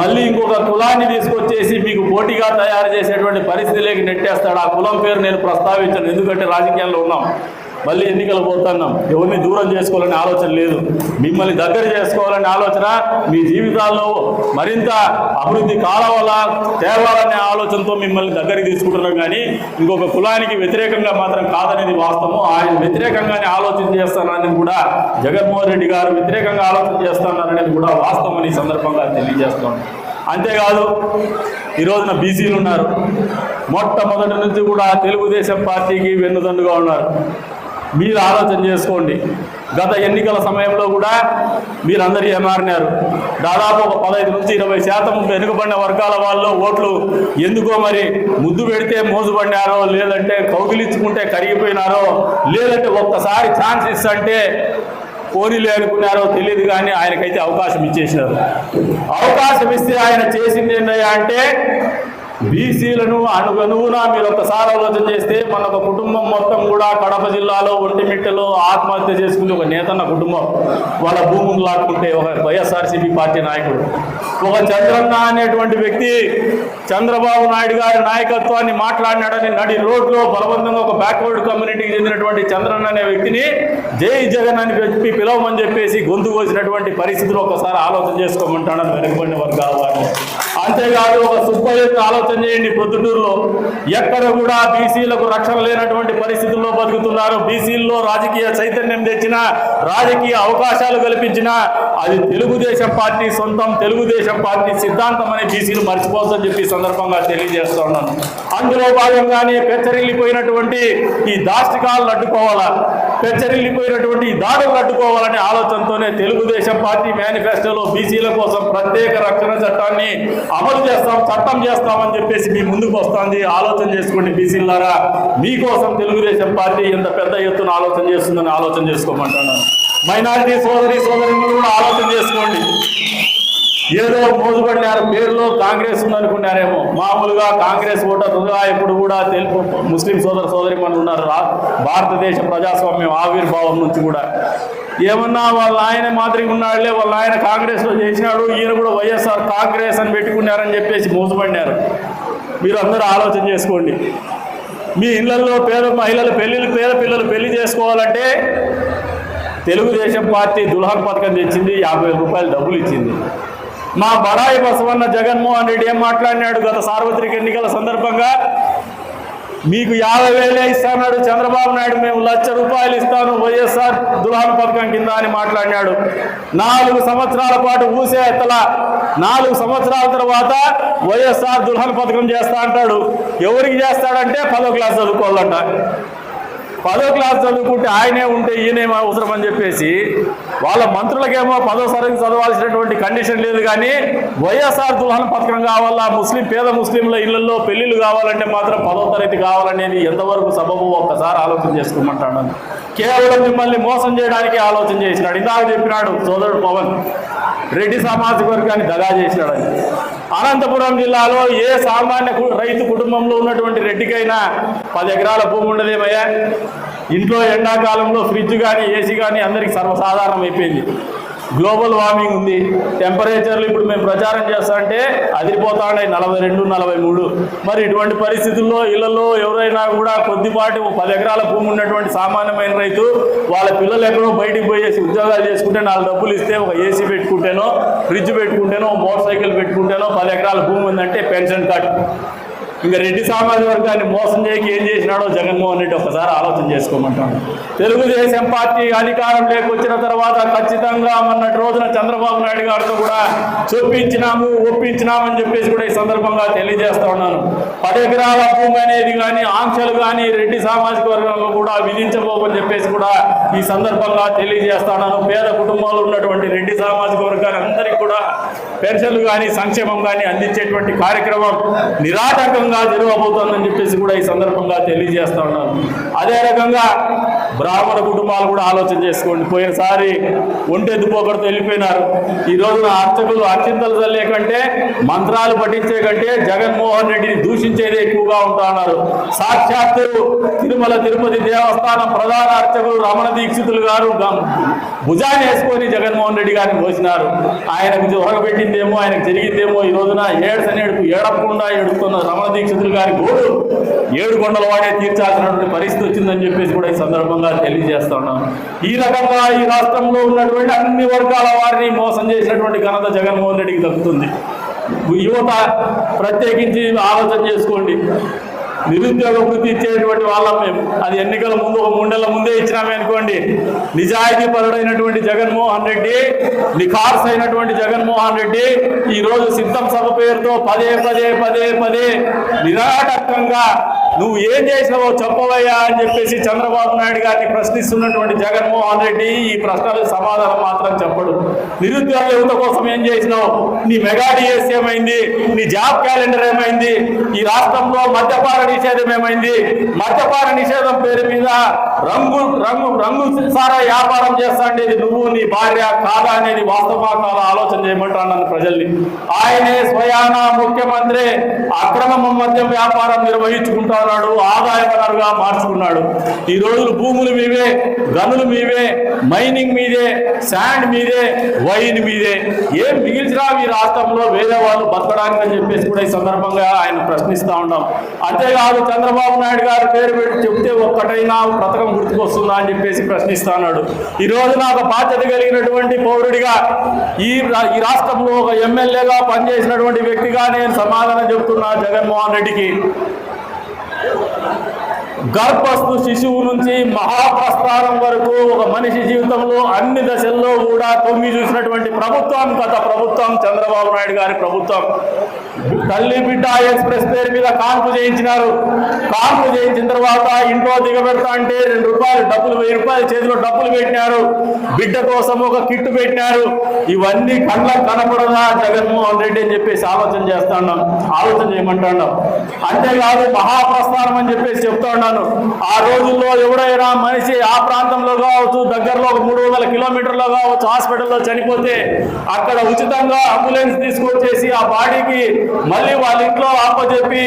మళ్ళీ ఇంకొక కులాన్ని తీసుకొచ్చేసి మీకు పోటీగా తయారు చేసేటువంటి పరిస్థితిలోకి నెట్టేస్తాడు. ఆ కులం పేరు నేను ప్రస్తావించను, ఎందుకంటే రాజకీయాల్లో ఉన్నాం, మళ్ళీ ఎన్నికలు పోతున్నాం. ఎవరిని దూరం చేసుకోవాలనే ఆలోచన లేదు, మిమ్మల్ని దగ్గర చేసుకోవాలనే ఆలోచన, మీ జీవితాల్లో మరింత అభివృద్ధి కావాలా తేవాలనే ఆలోచనతో మిమ్మల్ని దగ్గరికి తీసుకుంటున్నాం. కానీ ఇంకొక కులానికి వ్యతిరేకంగా మాత్రం కాదనేది వాస్తవం. ఆయన వ్యతిరేకంగానే ఆలోచన చేస్తాననేది కూడా జగన్మోహన్ రెడ్డి గారు వ్యతిరేకంగా ఆలోచన చేస్తున్నారనేది కూడా వాస్తవం ఈ సందర్భంగా తెలియజేస్తున్నాను. అంతేకాదు ఈ రోజున బీసీలు ఉన్నారు. మొట్టమొదటి నుంచి కూడా తెలుగుదేశం పార్టీకి వెన్నుదన్నుగా ఉన్నారు. మీరు ఆలోచన చేసుకోండి. గత ఎన్నికల సమయంలో కూడా మీరందరూ ఏమారినారు. దాదాపు ఒక 15 నుంచి 20% వెనుకబడిన వర్గాల వాళ్ళు ఓట్లు ఎందుకో మరి ముద్దు పెడితే మోజుపడినారో, లేదంటే కౌగిలించుకుంటే కరిగిపోయినారో, లేదంటే ఒక్కసారి ఛాన్స్ ఇస్తంటే పోనీలే అనుకున్నారో తెలియదు, కానీ ఆయనకైతే అవకాశం ఇచ్చేసినారు. అవకాశం ఇస్తే ఆయన చేసింది ఏంటయ్యా అంటే బీసీలను అణుగణువున మీరు ఒక్కసారి ఆలోచన చేస్తే మన ఒక కుటుంబం మొత్తం కూడా కడప జిల్లాలో ఒంటిమిట్టలో ఆత్మహత్య చేసుకుని ఒక నేతన్న కుటుంబం వాళ్ళ భూములు లాక్కుంటే ఒక వైఎస్ఆర్సీపీ పార్టీ నాయకుడు, ఒక చంద్రన్న అనేటువంటి వ్యక్తి చంద్రబాబు నాయుడు గారి నాయకత్వాన్ని మాట్లాడినాడని నడి రోడ్లో బలవంతంగా ఒక బ్యాక్వర్డ్ కమ్యూనిటీకి చెందినటువంటి చంద్రన్న అనే వ్యక్తిని జై జగన్ అని చెప్పి పిలవమని చెప్పేసి గొంతు కోసినటువంటి పరిస్థితులు ఒకసారి ఆలోచన చేసుకోమంటాడని వెనుకబడిన వర్గాల వారిని. అంతేకాదు ఒక సుబ్బయ్యను ఆలోచన చేయండి. ప్రొద్దుటూరులో ఎక్కడ కూడా బీసీలకు రక్షణ లేనటువంటి పరిస్థితుల్లో బతుకుతున్నారు. బీసీల్లో రాజకీయ చైతన్యం తెచ్చిన, రాజకీయ అవకాశాలు కల్పించిన అది తెలుగుదేశం పార్టీ సొంతం, తెలుగుదేశం పార్టీ సిద్ధాంతం అని బీసీలు మర్చిపోవద్దని చెప్పి సందర్భంగా తెలియజేస్తూ ఉన్నాను. అందులో భాగంగానే పెచ్చరిల్లిపోయినటువంటి ఈ దాష్టికాలను అడ్డుకోవాలా, పెచ్చరిల్లిపోయినటువంటి ఈ దాడులను అడ్డుకోవాలనే ఆలోచనతోనే తెలుగుదేశం పార్టీ మేనిఫెస్టోలో బీసీల కోసం ప్రత్యేక రక్షణ చట్టాన్ని అమలు చేస్తాం, చట్టం చేస్తామని చెప్పేసి మీ ముందుకు వస్తుంది. ఆలోచన చేసుకోండి బీసీలారా, మీకోసం తెలుగుదేశం పార్టీ ఎంత పెద్ద ఎత్తున ఆలోచన చేస్తుందని ఆలోచన చేసుకోమంటున్నాను. మైనారిటీ సోదరులు కూడా ఆలోచన చేసుకోండి. ఏదో మోజుపడినారు, పేరులో కాంగ్రెస్ ఉందనుకున్నారేమో. మామూలుగా కాంగ్రెస్ ఓటర్లుగా ఇప్పుడు కూడా తెలుగు ముస్లిం సోదరిమణులు ఉన్నారు. భారతదేశ ప్రజాస్వామ్యం ఆవిర్భావం నుంచి కూడా ఏమన్నా వాళ్ళ ఆయన మాదిరిగా ఉన్నాడులే, వాళ్ళ ఆయన కాంగ్రెస్లో చేసినాడు, ఈయన కూడా వైఎస్ఆర్ కాంగ్రెస్ అని పెట్టుకున్నారని చెప్పేసి మోసపడినారు. మీరు అందరూ ఆలోచన చేసుకోండి. మీ ఇళ్లలో పేద మహిళలు పేద పిల్లలు పెళ్లి చేసుకోవాలంటే తెలుగుదేశం పార్టీ దుల్హన్ పథకం తెచ్చింది, 50,000 రూపాయలు డబ్బులు ఇచ్చింది. మా బడాయి బసవన్న జగన్మోహన్ రెడ్డి ఏం మాట్లాడినాడు గత సార్వత్రిక ఎన్నికల సందర్భంగా? మీకు 50,000 ఇస్తాడు చంద్రబాబు నాయుడు, మేము 1,00,000 రూపాయలు ఇస్తాను వైఎస్ఆర్ దుల్హన్ పథకం కింద అని మాట్లాడినాడు. 4 సంవత్సరాల పాటు ఊసే ఎత్తల, 4 సంవత్సరాల తర్వాత వైఎస్ఆర్ దుల్హన్ పథకం చేస్తా అంటాడు. ఎవరికి చేస్తాడంటే 10వ క్లాస్ చదువుకోవాలంట. 10వ క్లాస్ చదువుకుంటే ఆయనే ఉంటే ఈయనేమో అవసరం అని చెప్పేసి వాళ్ళ మంత్రులకేమో 10వ తరగతి చదవాల్సినటువంటి కండిషన్ లేదు, కానీ వైఎస్ఆర్ దుల్హన్ పథకం కావాలా, పేద ముస్లింల ఇళ్లలో పెళ్లిళ్ళు కావాలంటే మాత్రం 10వ తరగతి కావాలనేది ఎంతవరకు సబబు ఒక్కసారి ఆలోచన చేసుకోమంటాడు. కేవలం మిమ్మల్ని మోసం చేయడానికి ఆలోచన చేసినాడు. ఇందాక చెప్పినాడు సోదరుడు పవన్, రెడ్డి సామాజిక వర్గాన్ని దగా చేసినాడని. అనంతపురం జిల్లాలో ఏ సామాన్య రైతు కుటుంబంలో ఉన్నటువంటి రెడ్డికైనా 10 ఎకరాల భూమి ఉండదేమయ్యా? ఇంట్లో ఎండాకాలంలో ఫ్రిడ్జ్ కానీ ఏసీ కానీ అందరికీ సర్వసాధారణం అయిపోయింది. గ్లోబల్ వార్మింగ్ ఉంది. టెంపరేచర్లు ఇప్పుడు మేము ప్రచారం చేస్తామంటే అదిరిపోతా ఉన్నాయి 42, 43. మరి ఇటువంటి పరిస్థితుల్లో ఇళ్లలో ఎవరైనా కూడా కొద్దిపాటి 10 ఎకరాల భూమి ఉన్నటువంటి సామాన్యమైన రైతు వాళ్ళ పిల్లలు ఎక్కడో బయటికి పోయేసి ఉద్యోగాలు చేసుకుంటే 4 డబ్బులు ఇస్తే ఒక ఏసీ పెట్టుకుంటేనో, ఫ్రిడ్జ్ పెట్టుకుంటేనో, మోటార్ సైకిల్ పెట్టుకుంటేనో 10 ఎకరాల భూమి ఉందంటే పెన్షన్ కట్. ఇంకా రెడ్డి సామాజిక వర్గాన్ని మోసం చేయకి ఏం చేసినాడో జగన్మోహన్ రెడ్డి ఒకసారి ఆలోచన చేసుకోమంటాడు. తెలుగుదేశం పార్టీ అధికారంలోకి వచ్చిన తర్వాత ఖచ్చితంగా మొన్నటి రోజున చంద్రబాబు నాయుడు గారితో కూడా ఒప్పించినామని చెప్పేసి కూడా ఈ సందర్భంగా తెలియజేస్తా ఉన్నాను. 10 ఎకరాల భూమి అనేది కానీ ఆంక్షలు కానీ రెడ్డి సామాజిక వర్గంలో కూడా విధించబోమని చెప్పేసి కూడా ఈ సందర్భంగా తెలియజేస్తా ఉన్నాను. పేద కుటుంబాలు ఉన్నటువంటి రెడ్డి సామాజిక వర్గాన్ని అందరికీ కూడా పెన్షన్లు కానీ సంక్షేమం కానీ అందించేటువంటి కార్యక్రమం నిరాటంకంగా జరగబోతోందని చెప్పేసి కూడా ఈ సందర్భంగా తెలియజేస్తా ఉన్నాను. అదే రకంగా బ్రాహ్మణ కుటుంబాలు కూడా ఆలోచన చేసుకోండి. పోయినసారి ఒంటెద్దుపోకడితో వెళ్ళిపోయినారు. ఈ రోజున అర్చకులు అర్చింతలు చల్లే కంటే, మంత్రాలు పఠించే కంటే జగన్మోహన్ రెడ్డిని దూషించేదే ఎక్కువగా ఉంటా ఉన్నారు. సాక్షాత్తు తిరుపతి దేవస్థానం ప్రధాన అర్చకులు రమణ దీక్షితులు గారు భుజాన్ని వేసుకొని జగన్మోహన్ రెడ్డి గారిని పోసినారు. ఆయనకు జొరగబెట్టిందేమో, ఆయనకు జరిగిందేమో. ఈ రోజున ఏడకుండా ఏడుస్తున్న రమణ దీక్షితులు గారి గోడు 7 కొండల వాడే తీర్చాల్సినటువంటి పరిస్థితి వచ్చిందని చెప్పేసి కూడా ఈ సందర్భంగా తెలియజేస్తా ఉన్నాను. ఈ రకంగా ఈ రాష్ట్రంలో ఉన్నటువంటి అన్ని వర్గాల వారిని మోసం చేసినటువంటి ఘనత జగన్మోహన్ రెడ్డికి దక్కుతుంది. యువత ప్రత్యేకించి ఆలోచన చేసుకోండి. నిరుద్యోగ వృత్తి ఇచ్చేటువంటి వాళ్ళం మేము. అది ఎన్నికల ముందు ఒక 3 నెలల ముందే ఇచ్చినామే అనుకోండి. నిజాయితీ పరుడైనటువంటి జగన్మోహన్ రెడ్డి, నిఖార్స్ అయినటువంటి జగన్మోహన్ రెడ్డి ఈరోజు సిద్ధం సభ పేరుతో పదే నిరాటకంగా నువ్వు ఏం చేసినావో చెప్పవయ్యా అని చెప్పేసి చంద్రబాబు నాయుడు గారిని ప్రశ్నిస్తున్నటువంటి జగన్మోహన్ రెడ్డి ఈ ప్రశ్నలకు సమాధానం మాత్రం చెప్పడు. నిరుద్యోగ యువత కోసం ఏం చేసినావు? నీ మెగా డిఎస్ ఏమైంది? నీ జాబ్ క్యాలెండర్ ఏమైంది? ఈ రాష్ట్రంలో మద్యపాన నిషేధం ఏమైంది? మద్యపాన నిషేధం పేరు మీద రంగు సారా వ్యాపారం చేస్తాండేది నువ్వు, నీ భార్య కాదా అనేది వాస్తవా కాదా ఆలోచన చేయమంటాను ప్రజల్ని. ఆయనే స్వయాన ముఖ్యమంత్రి అక్రమ మద్యం వ్యాపారం నిర్వహించుకుంటారు, ఆదాయ వనరుగా మార్చుకున్నాడు. ఈ రోజు భూములు మీవే, గనులు మీవే, మైనింగ్ మీదే, శాండ్ మీదే, వైన్ మీదే. ఏం మిగిల్చినా ఈ రాష్ట్రంలో వేరే వాళ్ళు బతకడానికి అని చెప్పేసి కూడా ఈ సందర్భంగా ఆయన ప్రశ్నిస్తూ ఉన్నాం. అంతేకాదు చంద్రబాబు నాయుడు గారి పేరు పెట్టి చెప్తే ఒక్కటైనా పథకం గుర్తుకొస్తుందా అని చెప్పేసి ప్రశ్నిస్తా ఉన్నాడు. ఈ రోజు నాకు బాధ్యత కలిగినటువంటి పౌరుడిగా ఈ రాష్ట్రంలో ఒక ఎమ్మెల్యేగా పనిచేసినటువంటి వ్యక్తిగా నేను సమాధానం చెబుతున్నా జగన్మోహన్ రెడ్డికి. గర్భస్థు శిశువు నుంచి మహాప్రస్థానం వరకు ఒక మనిషి జీవితంలో అన్ని దశల్లో కూడా తొంగి చూసినటువంటి ప్రభుత్వం గత ప్రభుత్వం చంద్రబాబు నాయుడు గారి ప్రభుత్వం. తల్లి బిడ్డ ఎక్స్ప్రెస్ పేరు మీద కాన్పు చేయించినారు. కాన్పు చేయించిన తర్వాత ఇంట్లో దిగబెడతా అంటే 2 రూపాయలు డబ్బులు, 1000 రూపాయలు చేతిలో డబ్బులు పెట్టినారు. బిడ్డ కోసం ఒక కిట్టు పెట్టినారు. ఇవన్నీ కళ్ళకు కనపడదా జగన్మోహన్ రెడ్డి అని చెప్పేసి ఆలోచన చేయమంటున్నాం. అంతేకాదు మహాప్రస్థానం అని చెప్పేసి చెప్తా ఉన్నాను. ఆ రోజుల్లో ఎవరైనా మనిషి ఆ ప్రాంతంలో కావచ్చు, దగ్గరలో ఒక 300 కిలోమీటర్లో కావచ్చు హాస్పిటల్లో చనిపోతే అక్కడ ఉచితంగా అంబులెన్స్ తీసుకొచ్చేసి ఆ బాడీకి మళ్ళీ వాళ్ళ ఇంట్లో అప్పచెప్పి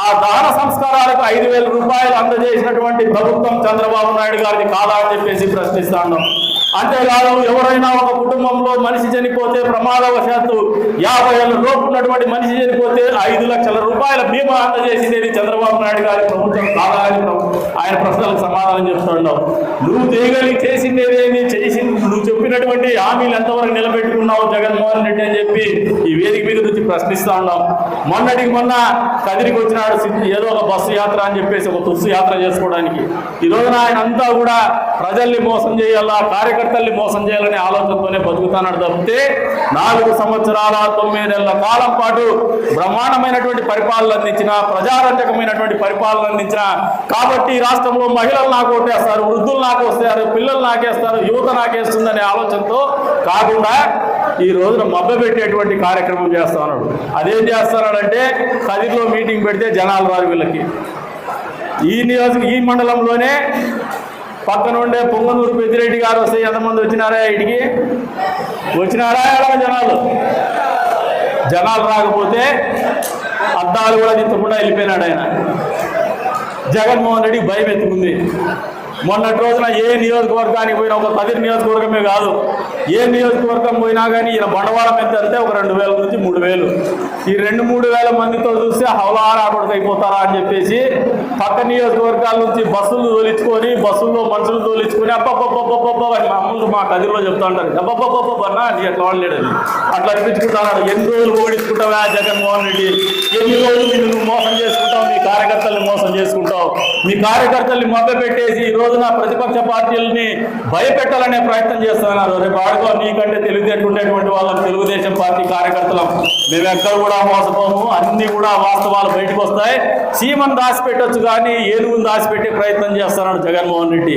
ఆ దహన సంస్కారాలకు 5,000 రూపాయలు అందజేసినటువంటి ప్రభుత్వం చంద్రబాబు నాయుడు గారిని కాదా అని చెప్పేసి ప్రశ్నిస్తాను. అంతేకాదు ఎవరైనా ఒక కుటుంబంలో మనిషి చనిపోతే ప్రమాదవశాత్తు 50 ఏళ్ళ లోపు ఉన్నటువంటి మనిషి చనిపోతే 5 లక్షల రూపాయల బీమా అందజేసింది చంద్రబాబు నాయుడు గారి ప్రభుత్వం కాదా అని ఆయన ప్రశ్నలకు సమాధానం చెప్తున్నావు. నువ్వు చేసిందేదేమి నువ్వు చెప్పినటువంటి హామీలు ఎంతవరకు నిలబెట్టుకున్నావు జగన్మోహన్ రెడ్డి అని చెప్పి ఈ వేదిక మీద నుంచి ప్రశ్నిస్తా ఉన్నాం. మొన్న కదిరికి వచ్చినాడు ఏదో ఒక బస్సు యాత్ర అని చెప్పేసి ఒక తుస్సు యాత్ర చేసుకోవడానికి. ఈ రోజున ఆయన అంతా కూడా ప్రజల్ని మోసం చేయాలా, కార్యకర్తల్ని మోసం చేయాలనే ఆలోచనతోనే బతుకుతానని తప్పితే 4 సంవత్సరాల 9 నెలల కాలం పాటు బ్రహ్మాండమైనటువంటి పరిపాలన అందించిన, ప్రజారంజకమైనటువంటి పరిపాలన అందించిన. కాబట్టి రాష్ట్రంలో మహిళలు నాకు ఓటేస్తారు, వృద్ధులు నాకు వస్తారు, పిల్లలు నాకేస్తారు, యువత నాకేస్తుందనే ఆలోచనతో కాకుండా ఈ రోజున మభ్యపెట్టేటువంటి కార్యక్రమం చేస్తా ఉన్నాడు. అదేం చేస్తున్నాడంటే కదిరిలో మీటింగ్ పెడితే జనాలు రారు వీళ్ళకి. ఈ మండలంలోనే పక్కనుండే పొంగనూరు పెద్దిరెడ్డి గారు వస్తే ఎంతమంది వచ్చినారా? ఇటుకి వచ్చినారా? జనాలు రాకపోతే అద్దాలు కూడా తిప్పకుండా వెళ్ళిపోయినాడు ఆయన. జగన్మోహన్ రెడ్డి భయం ఎత్తుకుంది. మొన్నటి రోజున ఏ నియోజకవర్గానికి పోయినా, ఒక కదిరి నియోజకవర్గమే కాదు, ఏ నియోజకవర్గం పోయినా కానీ ఈయన బండవాళం ఎంత అంటే ఒక 2,000 నుంచి 3,000. ఈ 2-3 వేల మందితో చూస్తే హౌలార్ ఆటోడికి అయిపోతారా అని చెప్పేసి పక్క నియోజకవర్గాల నుంచి బస్సులు తోలించుకొని, బస్సుల్లో మనుషులు తోలించుకొని అబ్బబ్బబ్బబ్బబ్బ అని మామూలు మా కదిరిలో చెప్తా ఉంటారు. అబ్బబ్బబ్బబ్బన్నా అని ఎట్లా వాళ్ళేడని అట్లా అనిపించుకుంటున్నాడు. ఎన్ని రోజులు ఓడించుకుంటావా జగన్మోహన్ రెడ్డి? ఎన్ని రోజులు నువ్వు మోసం చేసుకుంటావు, నీ కార్యకర్తల్ని మోసం చేసుకుంటావు. నీ కార్యకర్తల్ని మభ్యపెట్టేసి ఈ రోజున ప్రతిపక్ష పార్టీలని భయపెట్టాలనే ప్రయత్నం చేస్తున్నారు. రేపు ఆడుకో నీకంటే తెలివితేటటువంటి వాళ్ళం తెలుగుదేశం పార్టీ కార్యకర్తలం. మేము ఎక్కడ కూడా మోసపోము, అన్ని కూడా వాస్తవాలు బయటకు వస్తాయి. సీమను దాచిపెట్టొచ్చు కానీ ఏనుగును దాచిపెట్టే ప్రయత్నం చేస్తున్నాడు జగన్మోహన్ రెడ్డి.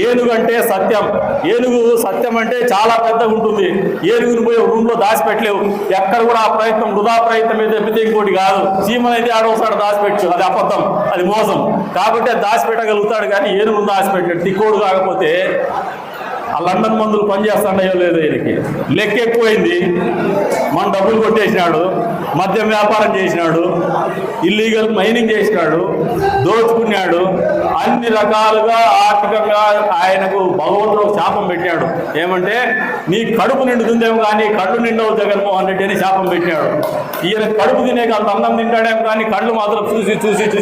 ఏనుగు అంటే సత్యం, ఏనుగు సత్యం అంటే చాలా పెద్దగా ఉంటుంది. ఏనుగును పోయి రూమ్లో దాచిపెట్టలేవు. ఎక్కడ కూడా ఆ ప్రయత్నం వృధా ప్రయత్నం అయితే తప్పితే ఇంకోటి కాదు. సీమను అయితే ఆడవసాడు దాచిపెట్టచ్చు, అది అబద్ధం, అది మోసం. కాబట్టి దాచిపెట్టగలుగుతాడు కానీ ఏనుగును దాచిపెట్టాడు. తిక్కోడు కాకపోతే ఆ లండన్ మందులు పనిచేస్తున్నాయో లేదో ఈయనకి లెక్క ఎక్కువైంది. మన డబ్బులు కొట్టేసినాడు, మద్యం వ్యాపారం చేసినాడు, ఇల్లీగల్ మైనింగ్ చేసినాడు, దోచుకున్నాడు. అన్ని రకాలుగా ఆర్థికంగా ఆయనకు భగవంతుడు శాపం పెట్టాడు. ఏమంటే నీ కడుపు నిండుతుందేమో కానీ కళ్ళు నిండవు జగన్మోహన్ రెడ్డి అని శాపం పెట్టాడు. ఈయన కడుపు తినేక అంత అన్నం తింటాడేమో కానీ కళ్ళు మాత్రం చూసి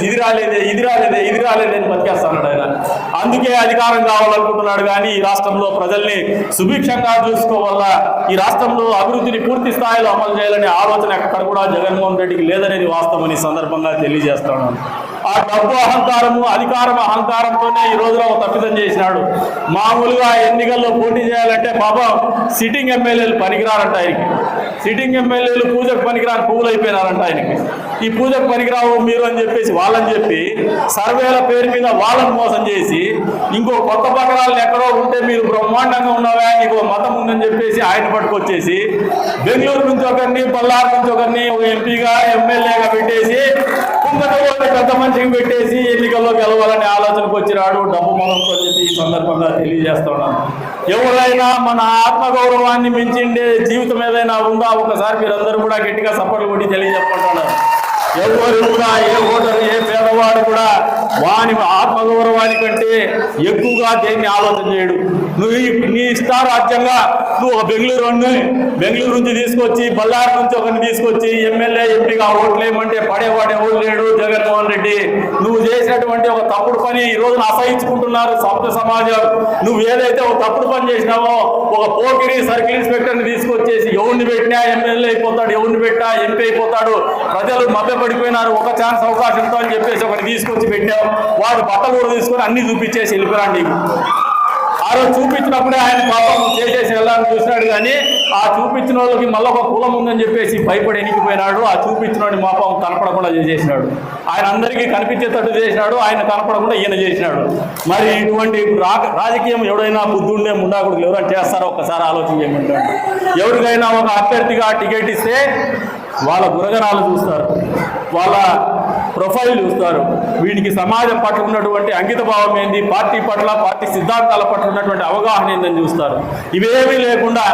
ఇది రాలేదే అని బతికేస్తున్నాడు ఆయన. అందుకే అధికారం కావాలనుకుంటున్నాడు కానీ ఈ రాష్ట్రంలో ప్రజల్ని సుభిక్షంగా చూసుకోవాలా, ఈ రాష్ట్రంలో అభివృద్ధిని పూర్తి స్థాయిలో అమలు చేయాలనే ఆలోచన ఎక్కడ కూడా జగన్మోహన్ రెడ్డికి లేదనేది వాస్తవం ఈ సందర్భంగా తెలియజేస్తున్నాను. ఆ డబ్బు అహంకారము, అధికారం అహంకారంతోనే ఈ రోజున ఒక తప్పిదం చేసినాడు. మామూలుగా ఎన్నికల్లో పోటీ చేయాలంటే పాపం సిట్టింగ్ ఎమ్మెల్యేలు పనికిరారంట ఆయనకి. సిట్టింగ్ ఎమ్మెల్యేలు పూజకు పనికిరాని పువ్వులు అయిపోయినారంట ఆయనకి. ఈ పూజకు పనికిరావు మీరు అని చెప్పేసి వాళ్ళని చెప్పి సర్వేల పేరు మీద వాళ్ళని మోసం చేసి ఇంకో కొత్త పట్టణాలను ఎక్కడో ఉంటే మీరు బ్రహ్మాండంగా ఉన్నావా, నీకు మతం ఉందని చెప్పేసి ఆయన పట్టుకొచ్చేసి బెంగళూరు నుంచి ఒకరిని, బళ్ళారు నుంచి ఒకరిని ఒక ఎంపీగా ఎమ్మెల్యేగా పెట్టేసి పెద్ద మనిషికి పెట్టేసి ఎన్నికల్లో గెలవాలనే ఆలోచనకు వచ్చినాడు డబ్బు మతంతో చెప్పి ఈ సందర్భంగా తెలియజేస్తున్నాను. ఎవరైనా మన ఆత్మగౌరవాన్ని మించిండే జీవితం ఏదైనా ఉందా ఒకసారి మీరందరూ కూడా గట్టిగా సపోర్ట్లు కొట్టి తెలియజెప్పుకుంటున్నారు. ఎవరు కూడా ఏ ఓటరు ఏ పేదవాడు కూడా వాని ఆత్మగౌరవాని కంటే ఎక్కువగా దేన్ని ఆలోచన చేయడు. నువ్వు నీ ఇష్టారాజ్యంగా నువ్వు ఒక బెంగళూరు నుంచి తీసుకొచ్చి బళ్ళారి నుంచి ఒకరిని తీసుకొచ్చి ఎమ్మెల్యే ఎంపీగా ఓట్లేయమంటే పడేవాడు ఎవరు లేడు జగన్మోహన్ రెడ్డి. నువ్వు చేసినటువంటి ఒక తప్పుడు పని ఈ రోజున అసహించుకుంటున్నారు సభ్య సమాజం. నువ్వు ఏదైతే ఒక తప్పుడు పని చేసినావో ఒక పోకిరి సర్కిల్ ఇన్స్పెక్టర్ని తీసుకొచ్చేసి ఎవరిని పెట్టినా ఎమ్మెల్యే అయిపోతాడు, ఎవరిని పెట్టినా ఎంపీ అయిపోతాడు, ప్రజలు మభ్యపడిపోయినారు, ఒక ఛాన్స్ అవకాశంతో అని చెప్పేసి ఒకటి తీసుకొచ్చి పెట్టావు. వాడు బట్టలు కూడా తీసుకొని అన్ని చూపించేసి వెళ్ళిపోయాడు. నీకు ఆ రోజు చూపించినప్పుడే ఆయన పాపం చేసేసి వెళ్ళాలని చూసినాడు. కానీ ఆ చూపించిన వాళ్ళకి మళ్ళీ ఒక కులం ఉందని చెప్పేసి భయపడి ఎనికిపోయినాడు. ఆ చూపించిన వాడిని పాపం కనపడకుండా చేసేసినాడు. ఆయన అందరికీ కనిపించేటట్టు చేసినాడు, ఆయన కనపడకుండా ఈయన చేసినాడు. మరి ఇటువంటి రాజకీయం ఎవడైనా బుద్ధి ఉండే ముండాకుడులు ఎవరైనా చేస్తారో ఒక్కసారి ఆలోచన చేయమంటాడు. ఎవరికైనా ఒక అభ్యర్థిగా టికెట్ ఇస్తే వాళ్ళ గుణగణాలు చూస్తారు, వాళ్ళ ప్రొఫైల్ చూస్తారు, వీడికి సమాజం పట్ల ఉన్నటువంటి అంకిత భావం ఏంది, పార్టీ పట్ల పార్టీ సిద్ధాంతాల పట్ల ఉన్నటువంటి అవగాహన ఏందని చూస్తారు. ఇవేమీ లేకుండా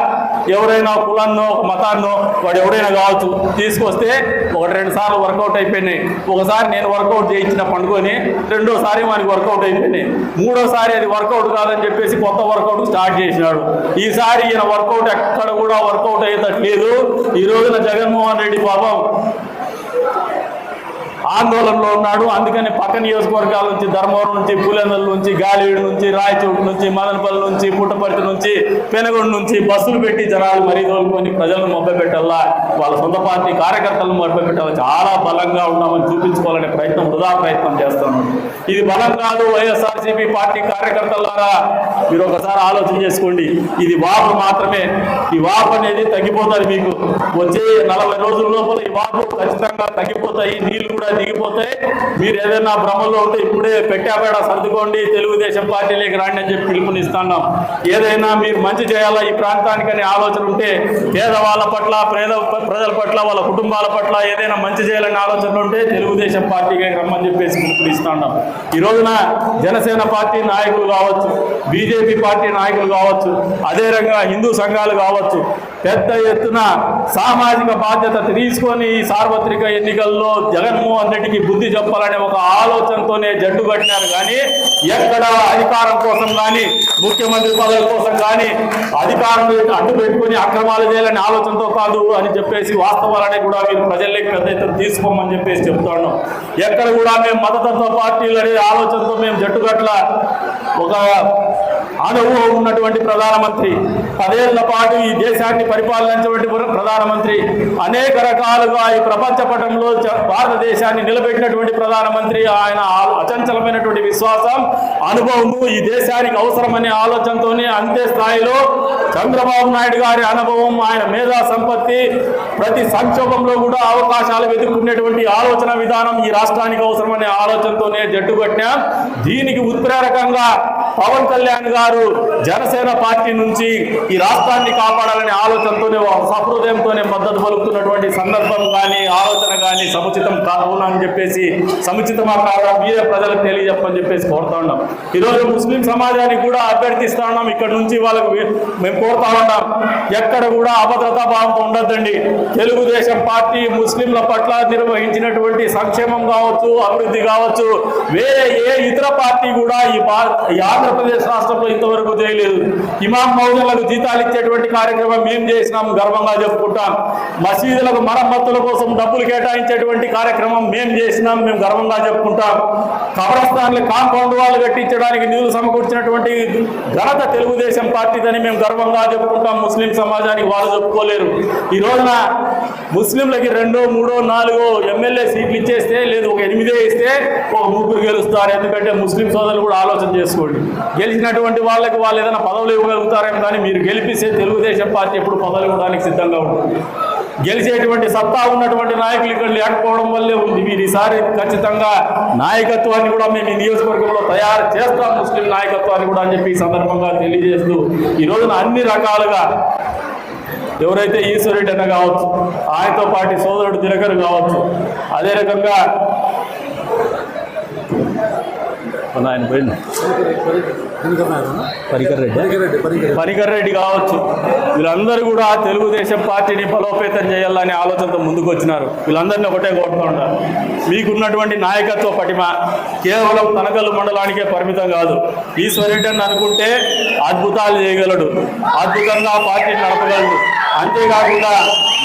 ఎవరైనా కులాన్నో ఒక మతాన్నో వాడు ఎవరైనా కావచ్చు తీసుకొస్తే ఒకటి రెండు సార్లు వర్కౌట్ అయిపోయినాయి. ఒకసారి నేను వర్కౌట్ చేయించిన పండుకొని రెండోసారి మనకి వర్కౌట్ అయిపోయినాయి. మూడోసారి అది వర్కౌట్ కాదని చెప్పేసి కొత్త వర్కౌట్ స్టార్ట్ చేసినాడు. ఈసారి ఈయన వర్కౌట్ ఎక్కడ కూడా వర్కౌట్ అయ్యేటట్లేదు. ఈ రోజున జగన్మోహన్ రెడ్డి పాపం ఆందోళనలో ఉన్నాడు. అందుకని పక్క నియోజకవర్గాల నుంచి, ధర్మవరం నుంచి, పులివెందుల నుంచి, గాలివీడు నుంచి, రాయచోటు నుంచి, మదనపల్లి నుంచి, పుట్టపర్తి నుంచి, పెనుగొండ నుంచి బస్సులు పెట్టి జనాలు మరీ తోలుకొని ప్రజలను మభ్యపెట్టాలా, వాళ్ళ సొంత పార్టీ కార్యకర్తలను మభ్యపెట్టాలా, చాలా బలంగా ఉన్నామని చూపించుకోవాలనే వృధా ప్రయత్నం చేస్తున్నాం. ఇది బలం కాదు. వైఎస్ఆర్సీపీ పార్టీ కార్యకర్తలారా మీరు ఒకసారి ఆలోచన చేసుకోండి. ఇది వాపు మాత్రమే. ఈ వాపు అనేది తగ్గిపోతుంది. మీకు వచ్చే 40 రోజుల లోపల ఈ వాపు ఖచ్చితంగా తగ్గిపోతాయి, నీళ్లు కూడా దిగిపోతాయి. మీరు ఏదైనా భ్రమలో ఉంటే ఇప్పుడే పెట్టాబేడ సర్దుకోండి, తెలుగుదేశం పార్టీలోకి రండి అని చెప్పి పిలుపునిస్తున్నాం. ఏదైనా మీరు మంచి చేయాలా ఈ ప్రాంతానికనే ఆలోచన ఉంటే, పేదవాళ్ళ పట్ల, ప్రజల పట్ల, వాళ్ళ కుటుంబాల పట్ల ఏదైనా మంచి చేయాలనే ఆలోచన ఉంటే తెలుగుదేశం పార్టీకి రమ్మని చెప్పేసి పిలుపునిస్తున్నాం. ఈ రోజున జనసేన పార్టీ నాయకులు కావచ్చు, బీజేపీ పార్టీ నాయకులు కావచ్చు, అదే రకంగా హిందూ సంఘాలు కావచ్చు, పెద్ద ఎత్తున సామాజిక బాధ్యత తీసుకొని ఈ సార్వత్రిక ఎన్నికల్లో జగన్మోహన్ రెడ్డికి బుద్ధి చెప్పాలనే ఒక ఆలోచనతోనే జట్టు కట్టినారు. కానీ ఎక్కడ అధికారం కోసం కానీ, ముఖ్యమంత్రి పదవుల కోసం కానీ, అధికారం అడ్డు పెట్టుకుని అక్రమాలు చేయాలనే ఆలోచనతో కాదు అని చెప్పేసి వాస్తవాలని కూడా మీరు ప్రజల్లోకి పెద్ద ఎత్తున తీసుకోమని చెప్పేసి చెప్తున్నాం. ఎక్కడ కూడా మేము మతతత్వ పార్టీలు అనే ఆలోచనతో మేము జట్టు కట్ల. ఒక అనుభవం ఉన్నటువంటి ప్రధానమంత్రి, 10 ఏళ్ల పాటు ఈ దేశాన్ని పరిపాలించినటువంటి ప్రధానమంత్రి, అనేక రకాలుగా ఈ ప్రపంచ పటంలో భారతదేశాన్ని నిలబెట్టినటువంటి ప్రధానమంత్రి, ఆయన అచంచలమైనటువంటి విశ్వాసం, అనుభవము ఈ దేశానికి అవసరమనే ఆలోచనతోనే అంతే స్థాయిలో చంద్రబాబు నాయుడు గారి అనుభవం, ఆయన మేధా సంపత్తి, ప్రతి సంక్షోభంలో కూడా అవకాశాలు వెతుక్కునేటువంటి ఆలోచన విధానం ఈ రాష్ట్రానికి అవసరమనే ఆలోచనతోనే జట్టు కట్టాం. దీనికి ఉత్ప్రేరకంగా పవన్ కళ్యాణ్ గారు జనసేన పార్టీ నుంచి ఈ రాష్ట్రాన్ని కాపాడాలనే ఆలోచనతోనే, సహృదయంతోనే మద్దతు పలుకుతున్నటువంటి సందర్భం కానీ, ఆలోచన కానీ సముచితం కావునా అని చెప్పేసి, సముచితమా కాదా మీరే ప్రజలకు తెలియజెప్పని చెప్పేసి కోరుతా ఉన్నాం. ఈరోజు ముస్లిం సమాజానికి కూడా అభ్యర్థిస్తా ఉన్నాం. ఇక్కడ నుంచి వాళ్ళకు మేము కోరుతా ఉన్నాం, ఎక్కడ కూడా అభద్రతా భావంతో ఉండొద్దండి. తెలుగుదేశం పార్టీ ముస్లింల పట్ల నిర్వహించినటువంటి సంక్షేమం కావచ్చు, అభివృద్ధి కావచ్చు, వేరే ఏ ఇతర పార్టీ కూడా ఈ ఆంధ్రప్రదేశ్ రాష్ట్రంలో ఇంతవరకు చేయలేదు. ఇమాం మౌజన్లకు జీతాలు ఇచ్చేటువంటి కార్యక్రమం మేము చేసినాం, గర్వంగా చెప్పుకుంటాం. మసీదులకు మరమ్మతుల కోసం డబ్బులు కేటాయించేటువంటి కార్యక్రమం మేము చేసినాం, మేము గర్వంగా చెప్పుకుంటాం. కబ్రస్థాన్లు కాంపౌండ్ వాళ్ళు కట్టించడానికి నిధులు సమకూర్చినటువంటి ఘనత తెలుగుదేశం పార్టీదని మేము గర్వంగా చెప్పుకుంటాం. ముస్లిం సమాజానికి వాళ్ళు చెప్పుకోలేరు. ఈ రోజున ముస్లింలకి 2, 3, 4 ఎమ్మెల్యే సీట్లు ఇచ్చేస్తే, లేదు ఒక 8 ఇస్తే ఒక 3 గెలుస్తారు. ఎందుకంటే ముస్లిం సోదరులు కూడా ఆలోచన చేసుకోండి. గెలిచినటువంటి వాళ్ళకి వాళ్ళు ఏదైనా పదవులు ఇవ్వగలుగుతారేమో, కానీ మీరు గెలిపిస్తే తెలుగుదేశం పార్టీ ఎప్పుడు పదవులు ఇవ్వడానికి సిద్ధంగా ఉంటుంది. గెలిచేటువంటి సత్తా ఉన్నటువంటి నాయకులు ఇక్కడ లేకపోవడం వల్లే ఉంది. మీరు ఈసారి ఖచ్చితంగా నాయకత్వాన్ని కూడా మేము ఈ నియోజకవర్గంలో తయారు చేస్తాం, ముస్లిం నాయకత్వాన్ని కూడా అని చెప్పి ఈ సందర్భంగా తెలియజేస్తూ, ఈ రోజున అన్ని రకాలుగా ఎవరైతే ఈశ్వరెడ్డి అన్న కావచ్చు, ఆయనతో పాటు సోదరుడు దినకర్ కావచ్చు, అదే రకంగా ఆయన పోయింది పరికర్ రెడ్డి కావచ్చు, వీళ్ళందరూ కూడా తెలుగుదేశం పార్టీని బలోపేతం చేయాలని ఆలోచనతో ముందుకు వచ్చినారు. వీళ్ళందరినీ ఒకటే కోరుతూ ఉంటారు, మీకున్నటువంటి నాయకత్వ పటిమ కేవలం తనకల్లు మండలానికే పరిమితం కాదు. ఈశ్వరెడ్డి అని అనుకుంటే అద్భుతాలు చేయగలడు, అద్భుతంగా పార్టీని నడపగలడు. అంతేకాకుండా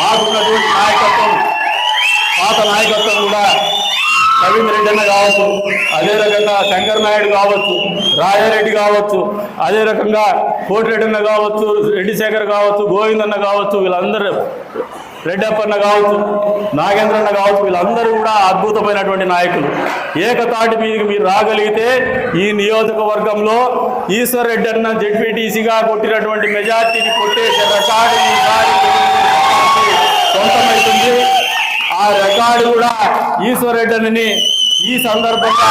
మాకున్నటువంటి నాయకత్వం, పాత నాయకత్వం కూడా రవీంద్ర రెడ్డి అన్న కావచ్చు, అదే రకంగా శంకర్ నాయుడు కావచ్చు, రాజారెడ్డి కావచ్చు, అదే రకంగా కోటిరెడ్డి అన్న కావచ్చు, రెడ్డి శేఖర్ కావచ్చు, గోవిందన్న కావచ్చు, వీళ్ళందరూ రెడ్డప్పన్న కావచ్చు, నాగేంద్రన్న కావచ్చు, వీళ్ళందరూ కూడా అద్భుతమైనటువంటి నాయకులు. ఏకతాటి మీదకి మీరు రాగలిగితే ఈ నియోజకవర్గంలో ఈశ్వర్ రెడ్డి అన్న జెడ్పీటీసీగా కొట్టినటువంటి మెజార్టీని కొట్టేసే రికార్డు ఈసారి సొంతమవుతుంది. ఆ రికార్డు కూడా ఈశ్వర్ రెడ్డి అన్నని ఈ సందర్భంగా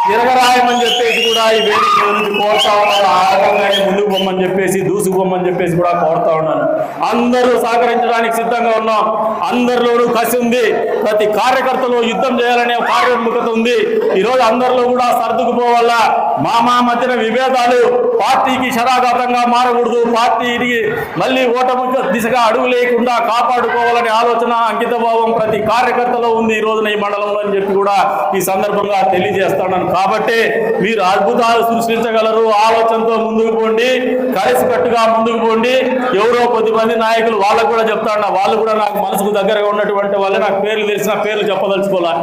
తిరగరాయమని చెప్పేసి కూడా ఈ వేదిక నుంచి కోరుతా ఉన్నాను. ఆ రకంగానే ముందుకు పొమ్మని చెప్పేసి, దూసుకుపోమని చెప్పేసి కూడా కోరుతా ఉన్నాను. అందరూ సహకరించడానికి సిద్ధంగా ఉన్నాం. అందరిలోనూ కసి ఉంది. ప్రతి కార్యకర్తలో యుద్ధం చేయాలనే కార్యోన్ముఖత ఉంది. ఈరోజు అందరిలో కూడా సర్దుకుపోవాలా. మా మధ్యన విభేదాలు పార్టీకి శరాఘాతంగా మారకూడదు. పార్టీకి మళ్ళీ ఓటమి దిశగా అడుగు లేకుండా కాపాడుకోవాలనే ఆలోచన, అంకితభావం ప్రతి కార్యకర్తలో ఉంది ఈ రోజున ఈ మండలంలో అని చెప్పి కూడా ఈ సందర్భంగా తెలియజేస్తాను. కాబట్టి మీరు అద్భుతాలు సృష్టించగలరు. ఆలోచనతో ముందుకు పోండి, కలిసికట్టుగా ముందుకు పోండి. ఎవరో కొద్దిమంది నాయకులు వాళ్ళకు కూడా చెప్తాను, వాళ్ళు కూడా నాకు మనసుకు దగ్గరగా ఉన్నటువంటి వాళ్ళే, నాకు పేర్లు తెలిసిన పేర్లు చెప్పదలుచుకోలే.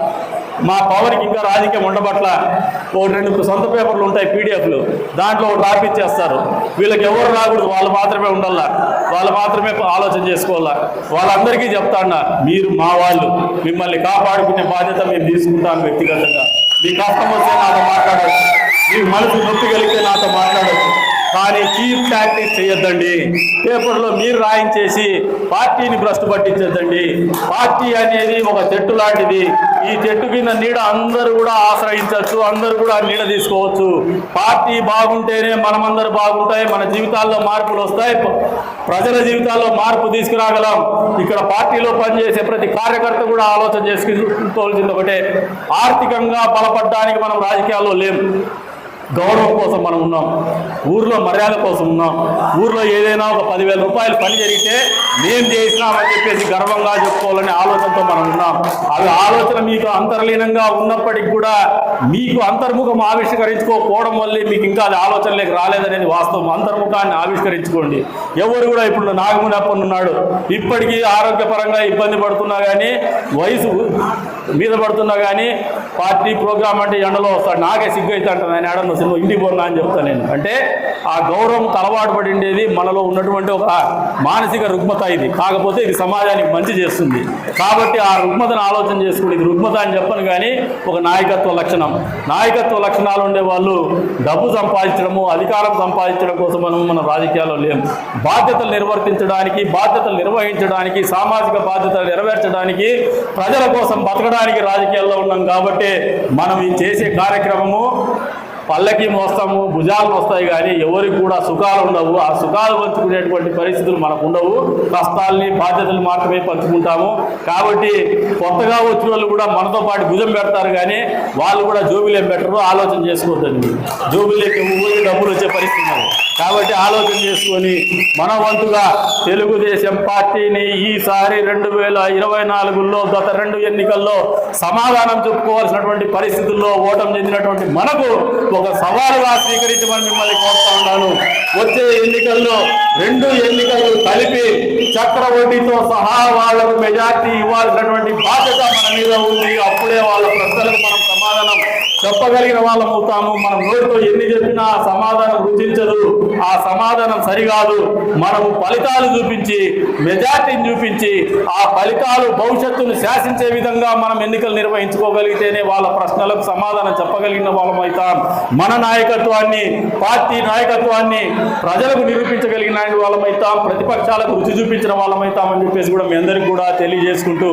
మా పవర్కి ఇంకా రాజకీయం ఉండబట్ల 1-2 సొంత పేపర్లు ఉంటాయి, పీడిఎఫ్లు, దాంట్లో రాపిచ్చేస్తారు. వీళ్ళకి ఎవరు రాకూడదు, వాళ్ళు మాత్రమే ఉండాల, వాళ్ళు మాత్రమే ఆలోచన చేసుకోవాలా. వాళ్ళందరికీ చెప్తాను, మీరు మా వాళ్ళు, మిమ్మల్ని కాపాడుకునే బాధ్యత మేము తీసుకుంటాను. వ్యక్తిగతంగా మీ కష్టం వస్తే నాతో మాట్లాడచ్చు, మీ మనసు నొప్పి కలిగితే నాతో మాట్లాడచ్చు, కానీ చీప్ టాక్టిక్స్ చేయొద్దండి. పేపర్లో మీరు రాయించేసి పార్టీని భ్రష్టు పట్టించొద్దండి. పార్టీ అనేది ఒక చెట్టు లాంటిది. ఈ చెట్టు కింద నీడ అందరూ కూడా ఆశ్రయించవచ్చు, అందరూ కూడా నీడ తీసుకోవచ్చు. పార్టీ బాగుంటేనే మనమందరూ బాగుంటాయి, మన జీవితాల్లో మార్పులు వస్తాయి, ప్రజల జీవితాల్లో మార్పు తీసుకురాగలం. ఇక్కడ పార్టీలో పనిచేసే ప్రతి కార్యకర్త కూడా ఆలోచన చేసుకోవాల్సింది ఒకటే, ఆర్థికంగా బలపడడానికి మనం రాజకీయాల్లో లేము. గౌరవం కోసం మనం ఉన్నాం, ఊర్లో మర్యాద కోసం ఉన్నాం. ఊర్లో ఏదైనా ఒక 10,000 రూపాయలు పని జరిగితే మేము చేసినామని చెప్పేసి గర్వంగా చెప్పుకోవాలనే ఆలోచనతో మనం ఉన్నాం. అవి ఆలోచన మీకు అంతర్లీనంగా ఉన్నప్పటికీ కూడా మీకు అంతర్ముఖం ఆవిష్కరించుకోకపోవడం వల్లే మీకు ఇంకా అది ఆలోచనలోకి రాలేదనేది వాస్తవం. అంతర్ముఖాన్ని ఆవిష్కరించుకోండి. ఎవరు కూడా ఇప్పుడు నాగమునప్పన్ ఉన్నాడు, ఇప్పటికీ ఆరోగ్యపరంగా ఇబ్బంది పడుతున్నా కానీ, వయసు మీద పడుతున్నా కానీ పార్టీ ప్రోగ్రామ్ అంటే ఎండలో వస్తాడు. నాకే సిగ్గు అయితే అంటాను, ఆయన ఏడన్నా సినిమా ఇంటికి పోన్నా అని చెప్తాను నేను. అంటే ఆ గౌరవం అలవాటు పడి ఉండేది మనలో ఉన్నటువంటి ఒక మానసిక రుగ్మత ఇది. కాకపోతే ఇది సమాజానికి మంచి చేస్తుంది. కాబట్టి ఆ రుగ్మతను ఆలోచన చేసుకుని, ఇది రుగ్మత అని చెప్పను కానీ ఒక నాయకత్వ లక్షణం. నాయకత్వ లక్షణాలు ఉండే వాళ్ళు డబ్బు సంపాదించడము, అధికారం సంపాదించడం కోసం మన రాజకీయాల్లో లేము. బాధ్యతలు నిర్వర్తించడానికి, బాధ్యతలు నిర్వహించడానికి, సామాజిక బాధ్యతలు నెరవేర్చడానికి, ప్రజల కోసం బతకడానికి రాజకీయాల్లో ఉన్నాం. కాబట్టి మనం ఈ చేసే కార్యక్రమము పల్లకి మోస్తాము, భుజాలు వస్తాయి, కానీ ఎవరికి కూడా సుఖాలు ఉండవు. ఆ సుఖాలు పంచుకునేటువంటి పరిస్థితులు మనకు ఉండవు. కష్టాలని, బాధ్యతలు మాత్రమే పంచుకుంటాము. కాబట్టి కొత్తగా వచ్చిన వాళ్ళు కూడా మనతో పాటు భుజం పెడతారు, కానీ వాళ్ళు కూడా జోబులు ఏం పెట్టరు. ఆలోచన చేసుకోవద్దండి, జోబులకి ఊరి డబ్బులు వచ్చే పరిస్థితి ఉంది. కాబట్టి ఆలోచన చేసుకొని మన వంతుగా తెలుగుదేశం పార్టీని ఈసారి 2024లో గత 2 ఎన్నికల్లో సమాధానం చెప్పుకోవాల్సినటువంటి పరిస్థితుల్లో ఓటమి చెందినటువంటి మనకు ఒక సవాలుగా స్వీకరించమని మిమ్మల్ని కోరుతా ఉన్నాను. వచ్చే ఎన్నికల్లో 2 ఎన్నికలు కలిపి చక్రవడ్డీతో సహా వాళ్ళకు మెజార్టీ ఇవ్వాల్సినటువంటి బాధ్యత మన మీద ఉంది. అప్పుడే వాళ్ళ ప్రశ్నలకు మనం సమాధానం చెప్పగలిగిన వాళ్ళం అవుతాము. మనం నోటితో ఎన్ని చెప్పినా ఆ సమాధానం రుచించదు, ఆ సమాధానం సరికాదు. మనము ఫలితాలు చూపించి, మెజార్టీని చూపించి, ఆ ఫలితాలు భవిష్యత్తును శాసించే విధంగా మనం ఎన్నికలు నిర్వహించుకోగలిగితేనే వాళ్ళ ప్రశ్నలకు సమాధానం చెప్పగలిగిన వాళ్ళం అవుతాం. మన నాయకత్వాన్ని, పార్టీ నాయకత్వాన్ని ప్రజలకు నిరూపించగలిగిన వాళ్ళం అవుతాం. ప్రతిపక్షాలకు రుచి చూపించిన వాళ్ళం అవుతామని చెప్పేసి కూడా మీ అందరికీ కూడా తెలియజేసుకుంటూ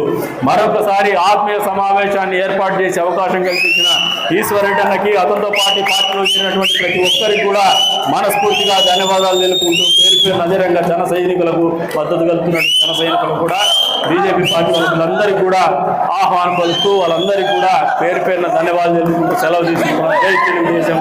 మరొకసారి ఆత్మీయ సమావేశాన్ని ఏర్పాటు చేసే అవకాశం కల్పించిన ఈశ్వరరెడ్డి అన్నకి, అతనితో పార్టీలో వచ్చినటువంటి ప్రతి ఒక్కరికి కూడా మనస్ఫూర్తిగా ధన్యవాదాలు తెలుపుకుంటూ పేరు పేరు నజరంగా జన సైనికులకు మద్దతు కలుపుతున్న జన సైనికులకు కూడా బీజేపీ పార్టీ వాళ్ళందరికీ కూడా ఆహ్వానం పలుకుతూ వాళ్ళందరికీ కూడా పేరు పేరున ధన్యవాదాలు తెలుపుకుంటూ సెలవు తీసుకుంటున్నాం. జై తెలుగుదేశం.